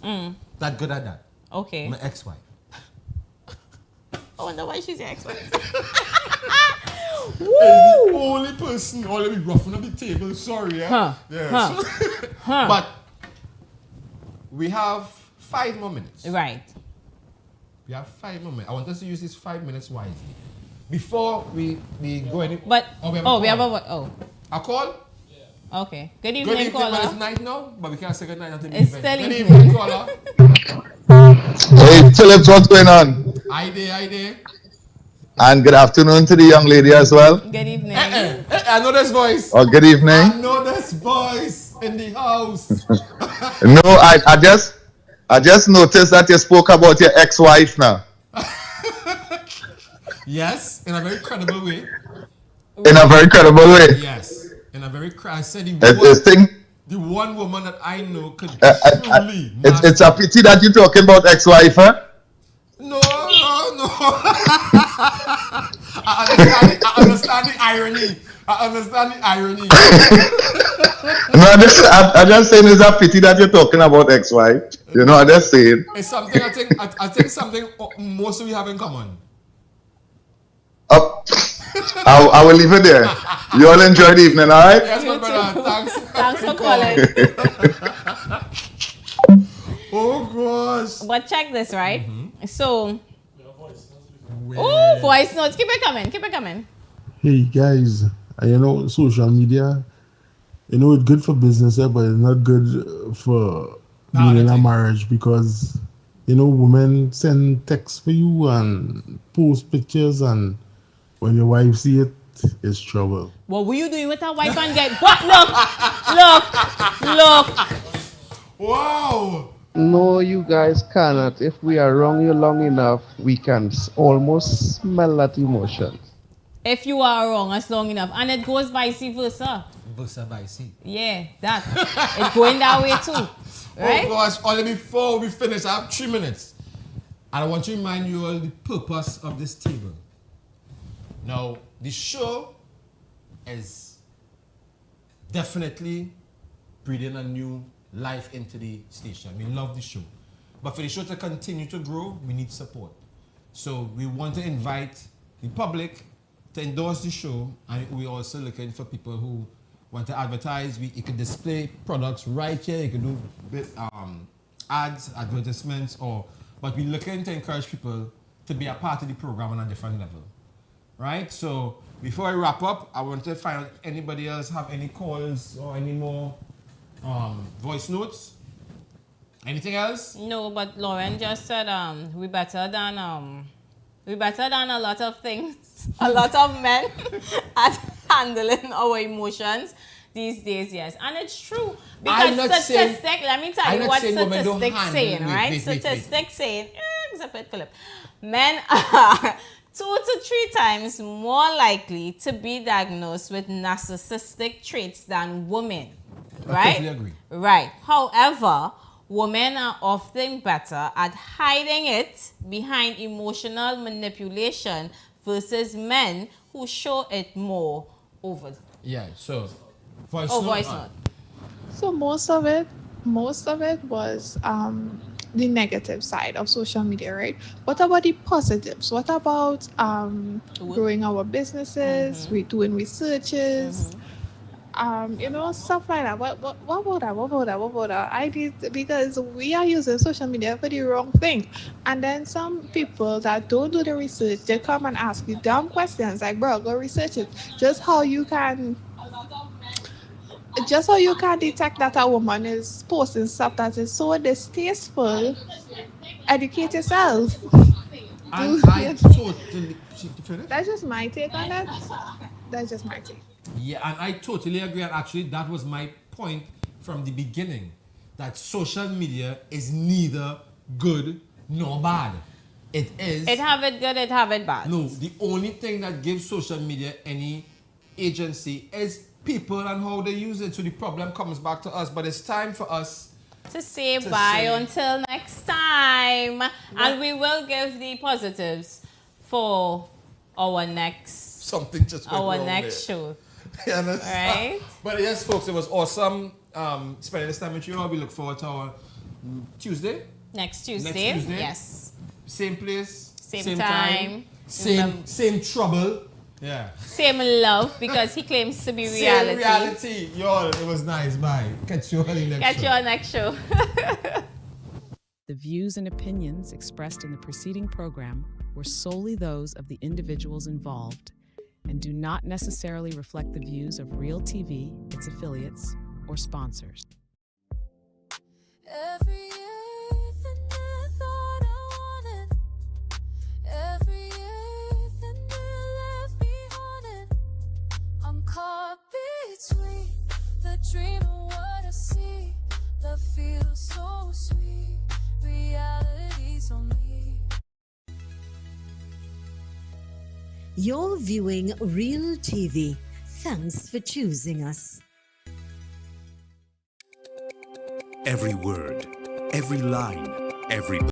that good at that. Okay. My ex-wife. I wonder why she's your ex-wife. Is the only person, let me roughing up the table, sorry. Huh. Yeah. Huh. So- Huh. But we have 5 more minutes. Right. We have 5 more minutes. I want us to use these 5 minutes wisely. Before we go any... But, we have a call? Okay. Good Good evening, evening, caller. but it's night now, but we can't say good night until It's evening. still Good evening. evening, caller. Hey, Phillips, what's going on? Hi there. And good afternoon to the young lady as well. Good evening. I know this voice. Oh, good evening. I know this voice in the house. No, I just noticed that you spoke about your ex-wife now. Yes, in a very credible way. In a very credible way. Yes, in a very I said The one woman that I know could truly. It's a pity that you're talking about ex-wife, huh? No. I understand the irony. No, I'm just saying it's a pity that you're talking about ex-wife. You know, I'm just saying. It's something I think something most of we have in common. I will leave it there. You all enjoy the evening, all right? Yes, my brother. Thanks. Thanks for calling. Oh gosh. But check this, right? So, voice notes. Keep it coming. Hey guys, you know, social media, you know, it's good for business, but it's not good for being in a marriage because, you know, women send texts for you and post pictures, and when your wife see it, it's trouble. What were you doing with that wife and get what? Look. Wow. No, you guys cannot. If we are wrong you long enough, we can almost smell that emotion. If you are wrong us long enough, and it goes vice versa. Vice. Yeah, that. It's going that way too. Right? Oh gosh, only before we finish, I have 3 minutes. And I want to remind you all the purpose of this table. Now, the show is definitely breathing a new life into the station. We love the show. But for the show to continue to grow, we need support. So we want to invite the public to endorse the show, and we're also looking for people who want to advertise. You can display products right here. You can do ads, advertisements, but we're looking to encourage people to be a part of the program on a different level. Right? So before I wrap up, I want to find out if anybody else have any calls or any more voice notes. Anything else? No, but Lauren just said we better than a lot of things. A lot of men at handling our emotions these days, yes. And it's true. Because let me tell you what statistics saying, right? Statistics saying, zip it, Philip. Men are 2 to 3 times more likely to be diagnosed with narcissistic traits than women. Right? I totally agree. Right. However, women are often better at hiding it behind emotional manipulation versus men who show it more over. Yeah, so voice note. So most of it was the negative side of social media, right? What about the positives? What about growing our businesses, doing researches, you know, stuff like that. What about that? I did, because we are using social media for the wrong thing. And then some people that don't do the research, they come and ask you dumb questions like, bro, go research it. Just how you can detect that a woman is posting stuff that is so distasteful. Educate yourself. And I totally... That's just my take on that. That's just my take. Yeah, and I totally agree. And actually, that was my point from the beginning. that social media is neither good nor bad. It is. It have it good, it have it bad. No, the only thing that gives social media any agency is people and how they use it. So the problem comes back to us. But it's time for us to say bye until next time. And we will give the positives for our next show. Right? But yes, folks, it was awesome spending this time with you. We look forward to our Tuesday. Next Tuesday. Yes. Same place. Same time. Same trouble. Yeah. Same love, because he claims to be reality. Same reality. Y'all, it was nice. Bye. Catch you on the next show. Catch you on next show. The views and opinions expressed in the preceding program were solely those of the individuals involved and do not necessarily reflect the views of Real TV, its affiliates, or sponsors. Every evening I thought I wanted. Every evening you left me haunted. I'm caught between the dream and what I see. Love feels so sweet. Reality's on me. You're viewing Real TV. Thanks for choosing us. Every word, every line, every